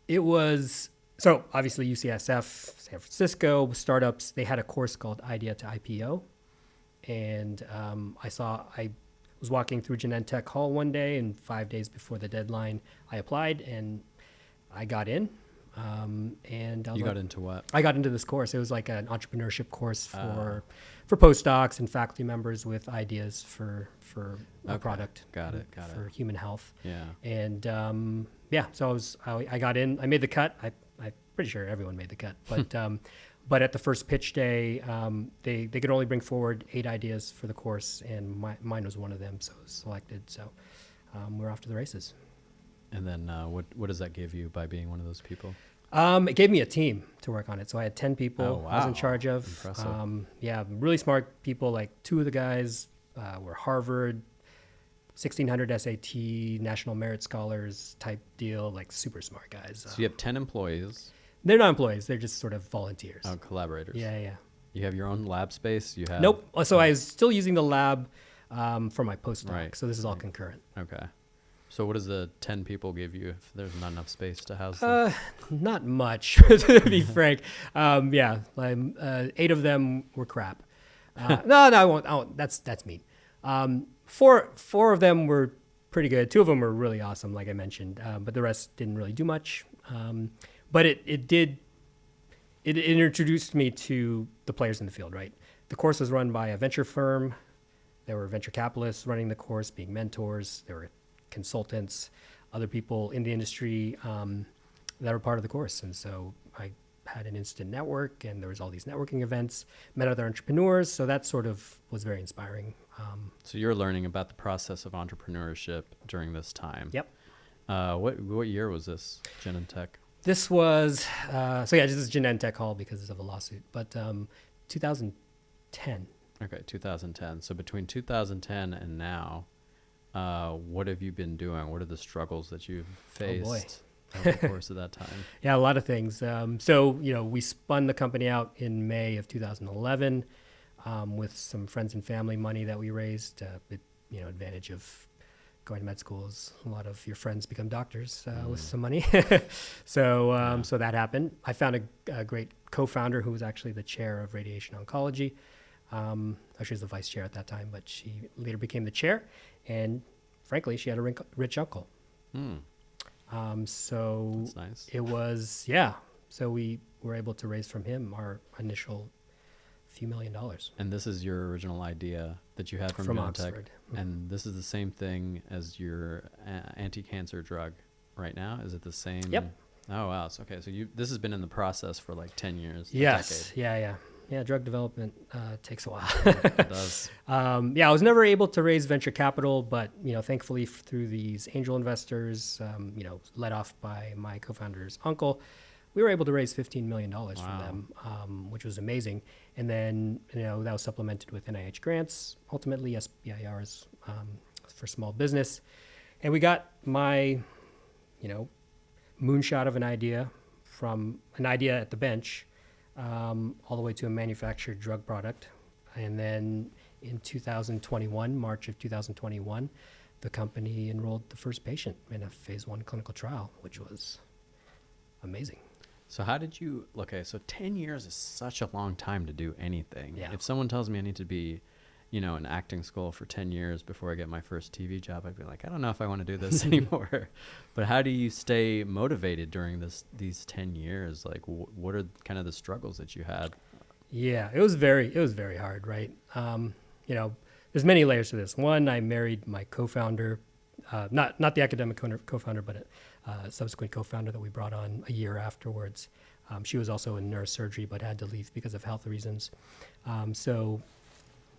Speaker 2: it was, so obviously UCSF, San Francisco, startups, they had a course called Idea to IPO. And I was walking through Genentech Hall one day, and 5 days before the deadline, I applied and I got in. And
Speaker 1: you got into what?
Speaker 2: I got into this course. It was like an entrepreneurship course for postdocs and faculty members with ideas for a product.
Speaker 1: Got it.
Speaker 2: For human health.
Speaker 1: Yeah.
Speaker 2: And so I got in. I made the cut. I'm pretty sure everyone made the cut, but but at the first pitch day, they could only bring forward 8 ideas for the course, and mine was one of them, so I was selected. So we're off to the races.
Speaker 1: And then what does that give you by being one of those people?
Speaker 2: It gave me a team to work on it. So I had 10 people
Speaker 1: Oh, wow.
Speaker 2: I was in charge of.
Speaker 1: Impressive.
Speaker 2: Really smart people. Like 2 of the guys were Harvard, 1600 SAT, National Merit Scholars type deal, like super smart guys.
Speaker 1: So you have 10 employees.
Speaker 2: They're not employees. They're just sort of volunteers.
Speaker 1: Oh, collaborators.
Speaker 2: Yeah.
Speaker 1: You have your own lab space? You have?
Speaker 2: Nope. So I was still using the lab for my postdoc.
Speaker 1: Right.
Speaker 2: So this is all concurrent.
Speaker 1: Okay. So what does the 10 people give you if there's not enough space to house them?
Speaker 2: Not much, to be frank. 8 of them were crap. No, I won't. That's mean. 4 of them were pretty good. 2 of them were really awesome, like I mentioned. But the rest didn't really do much. But it introduced me to the players in the field, right? The course was run by a venture firm. There were venture capitalists running the course, being mentors. There were consultants, other people in the industry that were part of the course. And so I had an instant network, and there was all these networking events, met other entrepreneurs. So that sort of was very inspiring.
Speaker 1: So you're learning about the process of entrepreneurship during this time.
Speaker 2: Yep.
Speaker 1: What year was this, Genentech?
Speaker 2: This was, this is Genentech Hall because of a lawsuit, but 2010.
Speaker 1: Okay, 2010. So between 2010 and now, what have you been doing? What are the struggles that you've faced over the course of that time?
Speaker 2: Yeah, a lot of things. We spun the company out in May of 2011 with some friends and family money that we raised. Advantage of going to med schools, a lot of your friends become doctors with some money. So that happened. I found a great co-founder who was actually the chair of radiation oncology. She was the vice chair at that time, but she later became the chair. And frankly, she had a rich uncle. So
Speaker 1: that's nice.
Speaker 2: It was, so we were able to raise from him our initial few $1 million.
Speaker 1: And this is your original idea that you had from Genentech.
Speaker 2: Oxford.
Speaker 1: And this is the same thing as your anti-cancer drug right now? Is it the same?
Speaker 2: Yep.
Speaker 1: Oh, wow. So, okay. So this has been in the process for like 10 years.
Speaker 2: Yes. Yeah. Drug development takes a while.
Speaker 1: It does.
Speaker 2: I was never able to raise venture capital, but, thankfully through these angel investors, led off by my co-founder's uncle, we were able to raise $15 million from them, which was amazing. And then, that was supplemented with NIH grants, ultimately SBIRs for small business. And we got my, moonshot of an idea from an idea at the bench all the way to a manufactured drug product. And then in 2021, March of 2021, the company enrolled the first patient in a phase 1 clinical trial, which was amazing.
Speaker 1: So how did so 10 years is such a long time to do anything.
Speaker 2: Yeah.
Speaker 1: If someone tells me I need to be in acting school for 10 years before I get my first TV job, I'd be like, I don't know if I want to do this anymore. But how do you stay motivated during these 10 years? Like, what are kind of the struggles that you had?
Speaker 2: Yeah, it was very hard, right? There's many layers to this. One, I married my co-founder, not the academic co-founder, but a subsequent co-founder that we brought on a year afterwards. She was also in neurosurgery, but had to leave because of health reasons. So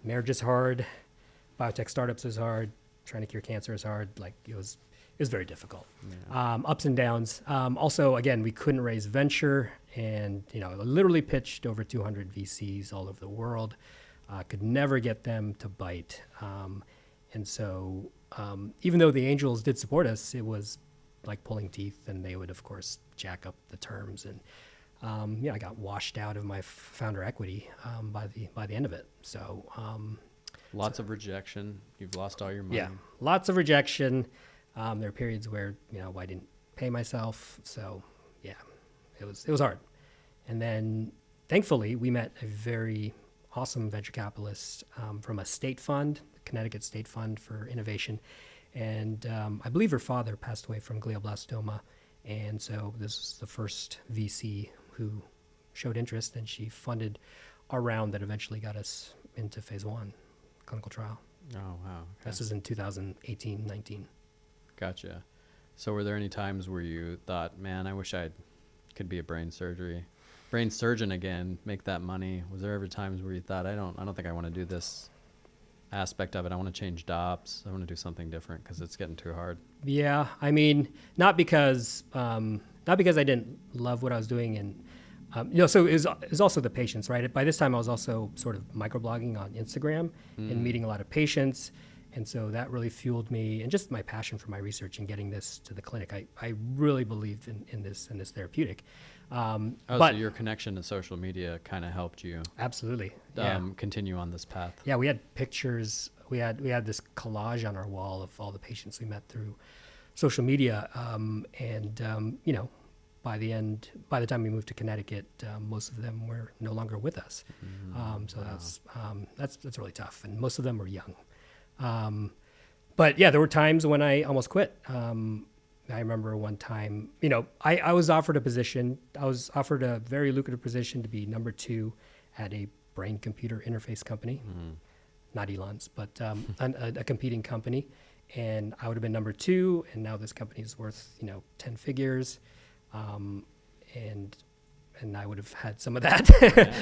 Speaker 2: marriage is hard. Biotech startups is hard. Trying to cure cancer is hard. Like it was very difficult. Yeah. Ups and downs. Also, again, we couldn't raise venture, and literally pitched over 200 VCs all over the world. Could never get them to bite. And so, even though the angels did support us, it was like pulling teeth, and they would, of course, jack up the terms. And I got washed out of my founder equity by the end of it. So
Speaker 1: lots of rejection. You've lost all your money.
Speaker 2: Yeah, lots of rejection. There are periods where I didn't pay myself. So yeah, it was hard. And then thankfully we met a very awesome venture capitalist from a state fund, Connecticut State Fund for Innovation. And I believe her father passed away from glioblastoma. And so this was the first VC who showed interest, and she funded our round that eventually got us into phase 1 clinical trial.
Speaker 1: Oh, wow. Okay.
Speaker 2: This was in 2018, 19.
Speaker 1: Gotcha. So were there any times where you thought, man, I wish I could be a brain surgeon again, make that money? Was there ever times where you thought, I don't think I want to do this aspect of it. I want to change jobs. I want to do something different because it's getting too hard.
Speaker 2: Yeah. I mean, not because I didn't love what I was doing. And, so it was also the patients, right? By this time I was also sort of microblogging on Instagram and meeting a lot of patients. And so that really fueled me, and just my passion for my research and getting this to the clinic. I really believed in this therapeutic.
Speaker 1: So your connection to social media kind of helped you
Speaker 2: absolutely
Speaker 1: continue on this path.
Speaker 2: Yeah, we had pictures. We had this collage on our wall of all the patients we met through social media. By the time we moved to Connecticut, most of them were no longer with us. That's really tough, and most of them were young. But yeah, there were times when I almost quit. I remember one time, I was offered a position. I was offered a very lucrative position to be number 2 at a brain-computer interface company, not Elon's, but a competing company. And I would have been number 2, and now this company is worth 10 figures, and I would have had some of that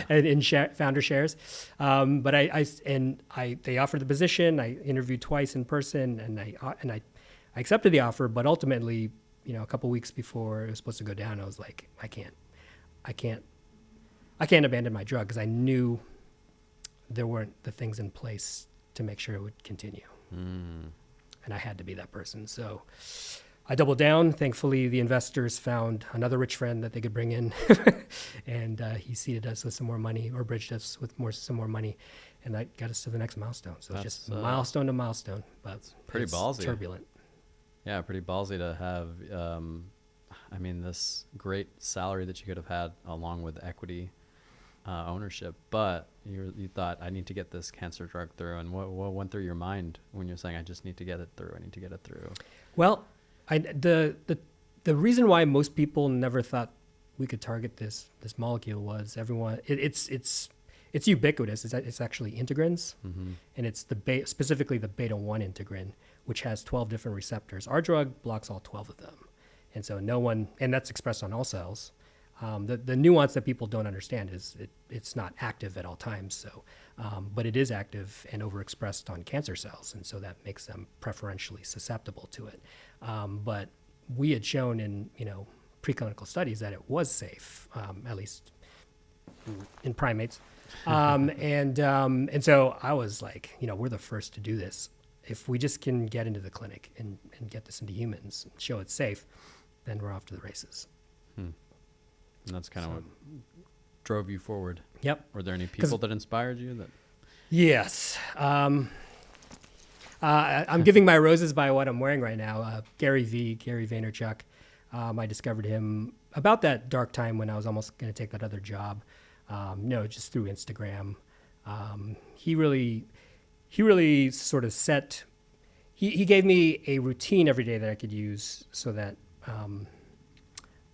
Speaker 2: in founder shares. But they offered the position. I interviewed twice in person, and I accepted the offer. But ultimately, a couple weeks before it was supposed to go down, I was like, I can't abandon my drug, because I knew there weren't the things in place to make sure it would continue. And I had to be that person. So I doubled down. Thankfully, the investors found another rich friend that they could bring in, and he seeded us with some more money, or bridged us with some more money, and that got us to the next milestone. So it's just milestone to milestone, but
Speaker 1: pretty ballsy.
Speaker 2: Turbulent.
Speaker 1: Yeah, pretty ballsy to have. This great salary that you could have had along with equity ownership, but you thought, I need to get this cancer drug through. And what went through your mind when you're saying, I just need to get it through? I need to get it through.
Speaker 2: Well, the reason why most people never thought we could target this molecule was it's ubiquitous. It's actually integrins, and it's specifically the beta-1 integrin, which has 12 different receptors. Our drug blocks all 12 of them, and so and that's expressed on all cells. The nuance that people don't understand is it's not active at all times. So, but it is active and overexpressed on cancer cells, and so that makes them preferentially susceptible to it. But we had shown in preclinical studies that it was safe, at least in primates. And so I was like, we're the first to do this. If we just can get into the clinic and get this into humans, and show it's safe, then we're off to the races.
Speaker 1: And that's kind of what drove you forward.
Speaker 2: Yep.
Speaker 1: Were there any people that inspired you?
Speaker 2: Yes. I'm giving my roses by what I'm wearing right now. Gary Vaynerchuk. I discovered him about that dark time when I was almost going to take that other job. Just through Instagram. He really he really sort of he gave me a routine every day that I could use so that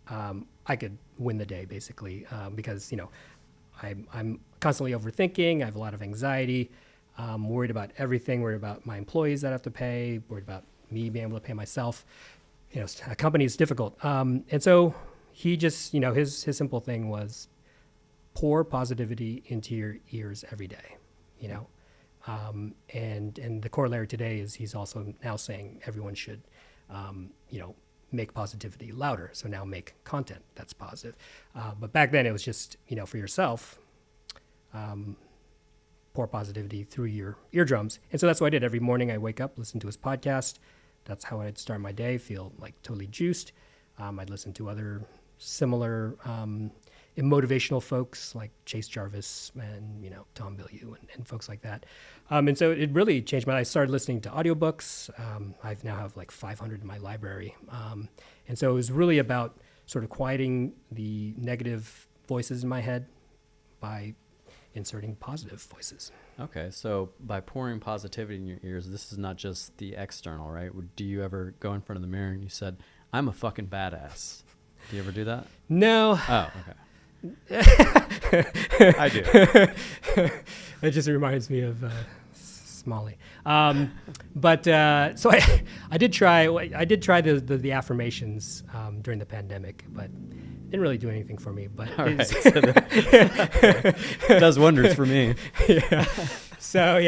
Speaker 2: I could win the day, basically, because, I'm constantly overthinking. I have a lot of anxiety. I'm worried about everything, worried about my employees that I have to pay, worried about me being able to pay myself. A company is difficult. And so he just, his simple thing was pour positivity into your ears every day, and the corollary today is he's also now saying everyone should, make positivity louder. So now make content that's positive. But back then it was just, for yourself, pour positivity through your eardrums. And so that's what I did. Every morning I wake up, listen to his podcast. That's how I'd start my day, feel like totally juiced. I'd listen to other similar motivational folks like Chase Jarvis and, Tom Bilyeu and folks like that. And so it really changed my life. I started listening to audiobooks. I now have like 500 in my library. And so it was really about sort of quieting the negative voices in my head by inserting positive voices.
Speaker 1: Okay, so by pouring positivity in your ears, this is not just the external, right? Do you ever go in front of the mirror and you said, "I'm a fucking badass"? Do you ever do that?
Speaker 2: No.
Speaker 1: Oh, okay. I do.
Speaker 2: It just reminds me of Smalley. But so I did try the affirmations during the pandemic, but didn't really do anything for me. But
Speaker 1: all right. It does wonders for me.
Speaker 2: Yeah. So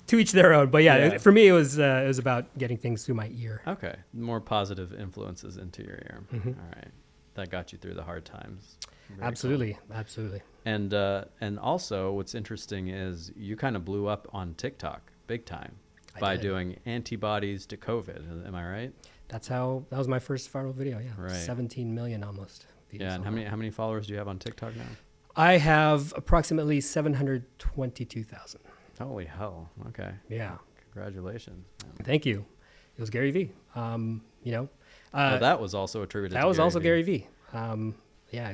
Speaker 2: to each their own. But for me it was about getting things through my ear.
Speaker 1: Okay, more positive influences into your ear.
Speaker 2: Mm-hmm.
Speaker 1: All right, that got you through the hard times. Very
Speaker 2: Absolutely,
Speaker 1: cool.
Speaker 2: absolutely.
Speaker 1: And also, what's interesting is you kind of blew up on TikTok big time by doing antibodies to COVID. Am I right?
Speaker 2: That was my first viral video. Yeah,
Speaker 1: right.
Speaker 2: 17 million almost.
Speaker 1: Yeah, and how many followers do you have on TikTok now?
Speaker 2: I have approximately 722,000.
Speaker 1: Holy hell! Okay.
Speaker 2: Yeah.
Speaker 1: Congratulations. Man.
Speaker 2: Thank you. It was Gary V.
Speaker 1: That was also attributed.
Speaker 2: That
Speaker 1: to
Speaker 2: was
Speaker 1: Gary
Speaker 2: also
Speaker 1: V.
Speaker 2: Gary V.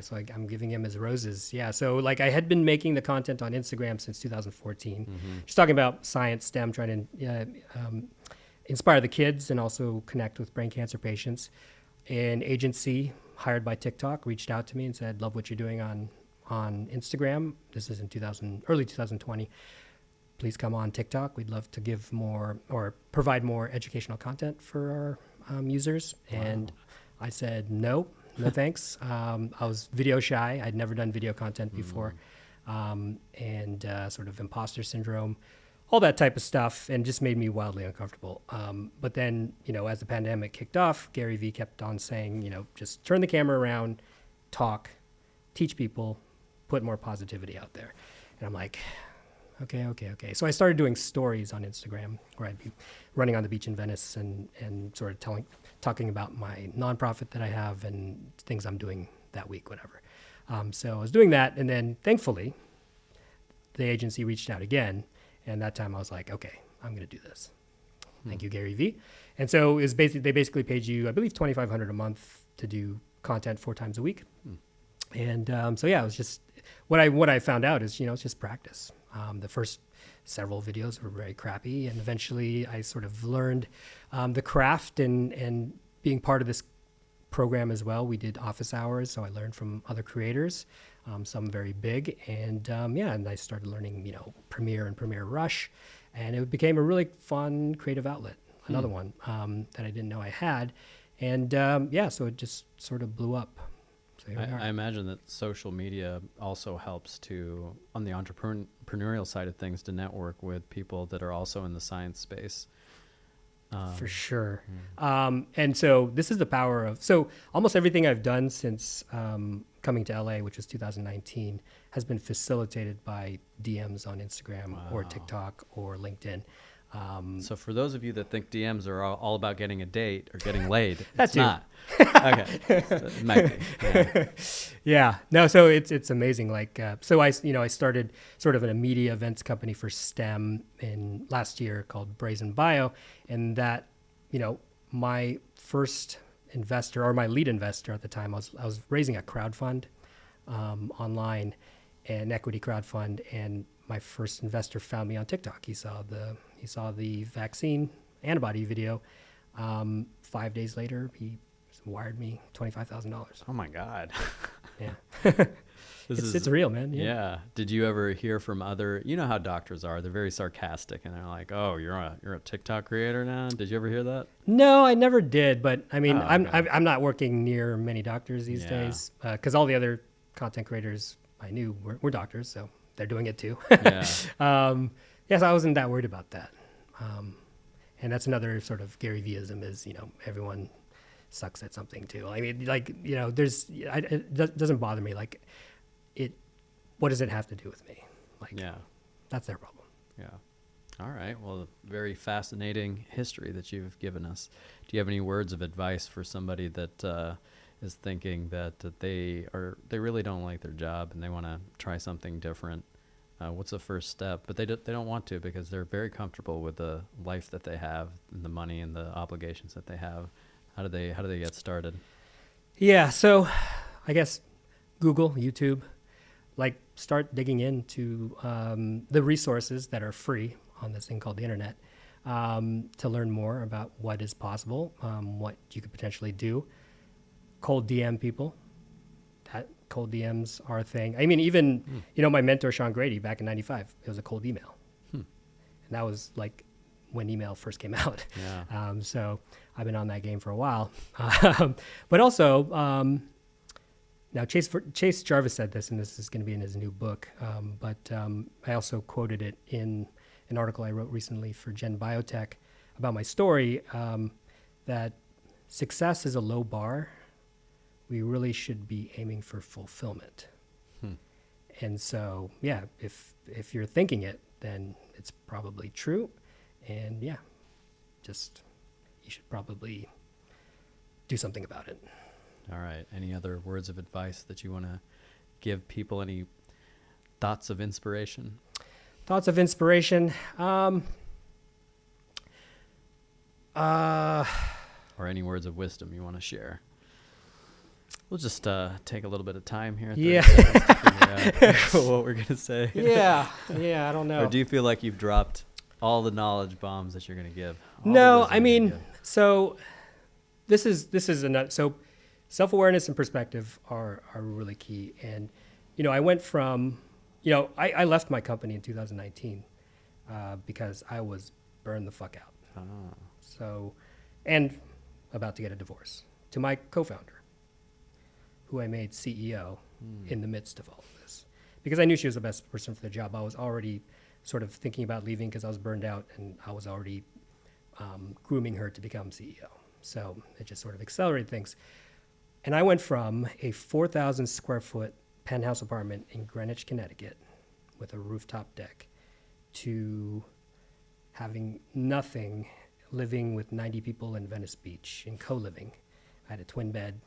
Speaker 2: So I'm giving him his roses. Yeah. So like I had been making the content on Instagram since 2014, just talking about science, STEM, trying to inspire the kids and also connect with brain cancer patients. An agency hired by TikTok reached out to me and said, "Love what you're doing on Instagram. This is in early 2020. Please come on TikTok. We'd love to give more or provide more educational content for our users." Wow. And I said, no thanks. I was video shy. I'd never done video content before. And sort of imposter syndrome, all that type of stuff, and just made me wildly uncomfortable. But then, as the pandemic kicked off, Gary V kept on saying, just turn the camera around, talk, teach people, put more positivity out there. And I'm like, okay. So I started doing stories on Instagram where I'd be running on the beach in Venice and sort of talking about my nonprofit that I have and things I'm doing that week, whatever. So I was doing that, and then thankfully the agency reached out again, and that time I was like, okay, I'm going to do this. Thank you, Gary V. And so they basically paid you, I believe, $2,500 a month to do content 4 times a week. And it was just what I found out is, it's just practice. The first several videos were very crappy, and eventually I sort of learned the craft and being part of this program as well. We did office hours, so I learned from other creators, some very big, and I started learning, Premiere and Premiere Rush, and it became a really fun creative outlet. Another one that I didn't know I had, and so it just sort of blew up.
Speaker 1: I imagine that social media also helps on the entrepreneurial side of things, to network with people that are also in the science space.
Speaker 2: For sure. And so this is the power of, almost everything I've done since coming to LA, which was 2019, has been facilitated by DMs on Instagram or TikTok or LinkedIn.
Speaker 1: So for those of you that think DMs are all about getting a date or getting laid,
Speaker 2: it's
Speaker 1: not. Okay. It might be.
Speaker 2: Yeah. No, so it's amazing. Like, I started sort of a media events company for STEM in last year called Brazen Bio. And that, my first investor, or my lead investor at the time, I was raising a crowdfund online, an equity crowdfund. And my first investor found me on TikTok. He saw the vaccine antibody video. 5 days later, he wired me $25,000.
Speaker 1: Oh my God.
Speaker 2: Yeah. It's real, man.
Speaker 1: Yeah. Did you ever hear from other, you know how doctors are, they're very sarcastic and they're like, oh, you're a TikTok creator now. Did you ever hear that?
Speaker 2: No, I never did. But I mean,
Speaker 1: okay.
Speaker 2: I'm not working near many doctors these days, because all the other content creators I knew were doctors. So they're doing it too.
Speaker 1: Yeah.
Speaker 2: Yes, I wasn't that worried about that. And that's another sort of Gary Vee-ism is, everyone sucks at something too. I mean, like, it doesn't bother me. Like, what does it have to do with me? Like, that's their problem.
Speaker 1: Yeah. All right. Well, very fascinating history that you've given us. Do you have any words of advice for somebody that is thinking that they really don't like their job and they want to try something different? What's the first step? But they don't want to because they're very comfortable with the life that they have and the money and the obligations that they have. How do they get started?
Speaker 2: Yeah. So I guess Google, YouTube, like start digging into the resources that are free on this thing called the internet to learn more about what is possible, what you could potentially do. Cold DM people. Cold DMs are a thing. I mean, even, my mentor, Sean Grady, back in 95, it was a cold email. And that was like when email first came out.
Speaker 1: Yeah.
Speaker 2: So I've been on that game for a while. But also, now Chase Jarvis said this, and this is going to be in his new book, but I also quoted it in an article I wrote recently for Gen Biotech about my story, that success is a low bar. We really should be aiming for fulfillment. And so, yeah, if you're thinking it, then it's probably true. And yeah, just you should probably do something about it.
Speaker 1: All right. Any other words of advice that you want to give people? Any thoughts of inspiration?
Speaker 2: Thoughts of inspiration?
Speaker 1: Or any words of wisdom you want to share? We'll just take a little bit of time here.
Speaker 2: Yeah.
Speaker 1: To figure out what we're going to say.
Speaker 2: Yeah, I don't know.
Speaker 1: Or do you feel like you've dropped all the knowledge bombs that you're going to give?
Speaker 2: No, I mean, so this is another, so self-awareness and perspective are really key. And, I went from, I left my company in 2019 because I was burned the fuck out.
Speaker 1: Oh.
Speaker 2: So, and about to get a divorce, to my co-founder, who I made CEO in the midst of all of this. Because I knew she was the best person for the job. I was already sort of thinking about leaving because I was burned out, and I was already grooming her to become CEO. So it just sort of accelerated things. And I went from a 4,000 square foot penthouse apartment in Greenwich, Connecticut with a rooftop deck to having nothing, living with 90 people in Venice Beach in co-living. I had a twin bed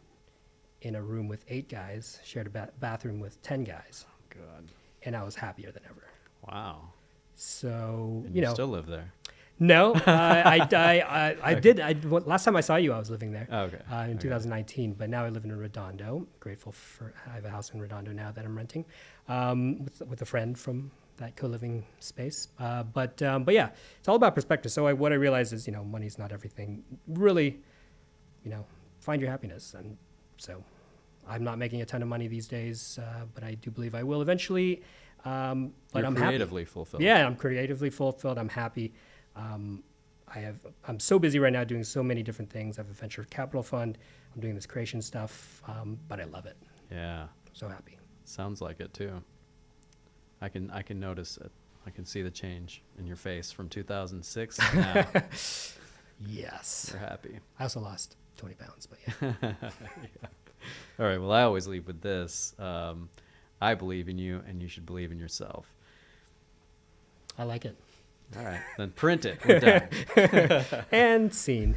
Speaker 2: in a room with 8 guys, shared a bathroom with 10 guys.
Speaker 1: Oh, God.
Speaker 2: And I was happier than ever.
Speaker 1: Wow.
Speaker 2: So,
Speaker 1: And you still live there?
Speaker 2: No, I did. Last time I saw you, I was living there.
Speaker 1: Oh, okay.
Speaker 2: In 2019, but now I live in Redondo. Grateful I have a house in Redondo now that I'm renting with a friend from that co-living space. But yeah, it's all about perspective. So what I realized is, money's not everything. Really, find your happiness. And so I'm not making a ton of money these days, but I do believe I will eventually. But
Speaker 1: You're
Speaker 2: I'm
Speaker 1: creatively
Speaker 2: happy.
Speaker 1: fulfilled.
Speaker 2: Yeah, I'm creatively fulfilled. I'm happy. I'm so busy right now doing so many different things. I have a venture capital fund. I'm doing this creation stuff, but I love it.
Speaker 1: Yeah.
Speaker 2: I'm so happy.
Speaker 1: Sounds like it too. I can notice it. I can see the change in your face from 2006 to now.
Speaker 2: Yes.
Speaker 1: You're happy.
Speaker 2: I also lost 20 pounds, but yeah.
Speaker 1: Yeah. All right. Well, I always leave with this. I believe in you, and you should believe in yourself.
Speaker 2: I like it.
Speaker 1: All right. Then print it. We're done.
Speaker 2: And scene.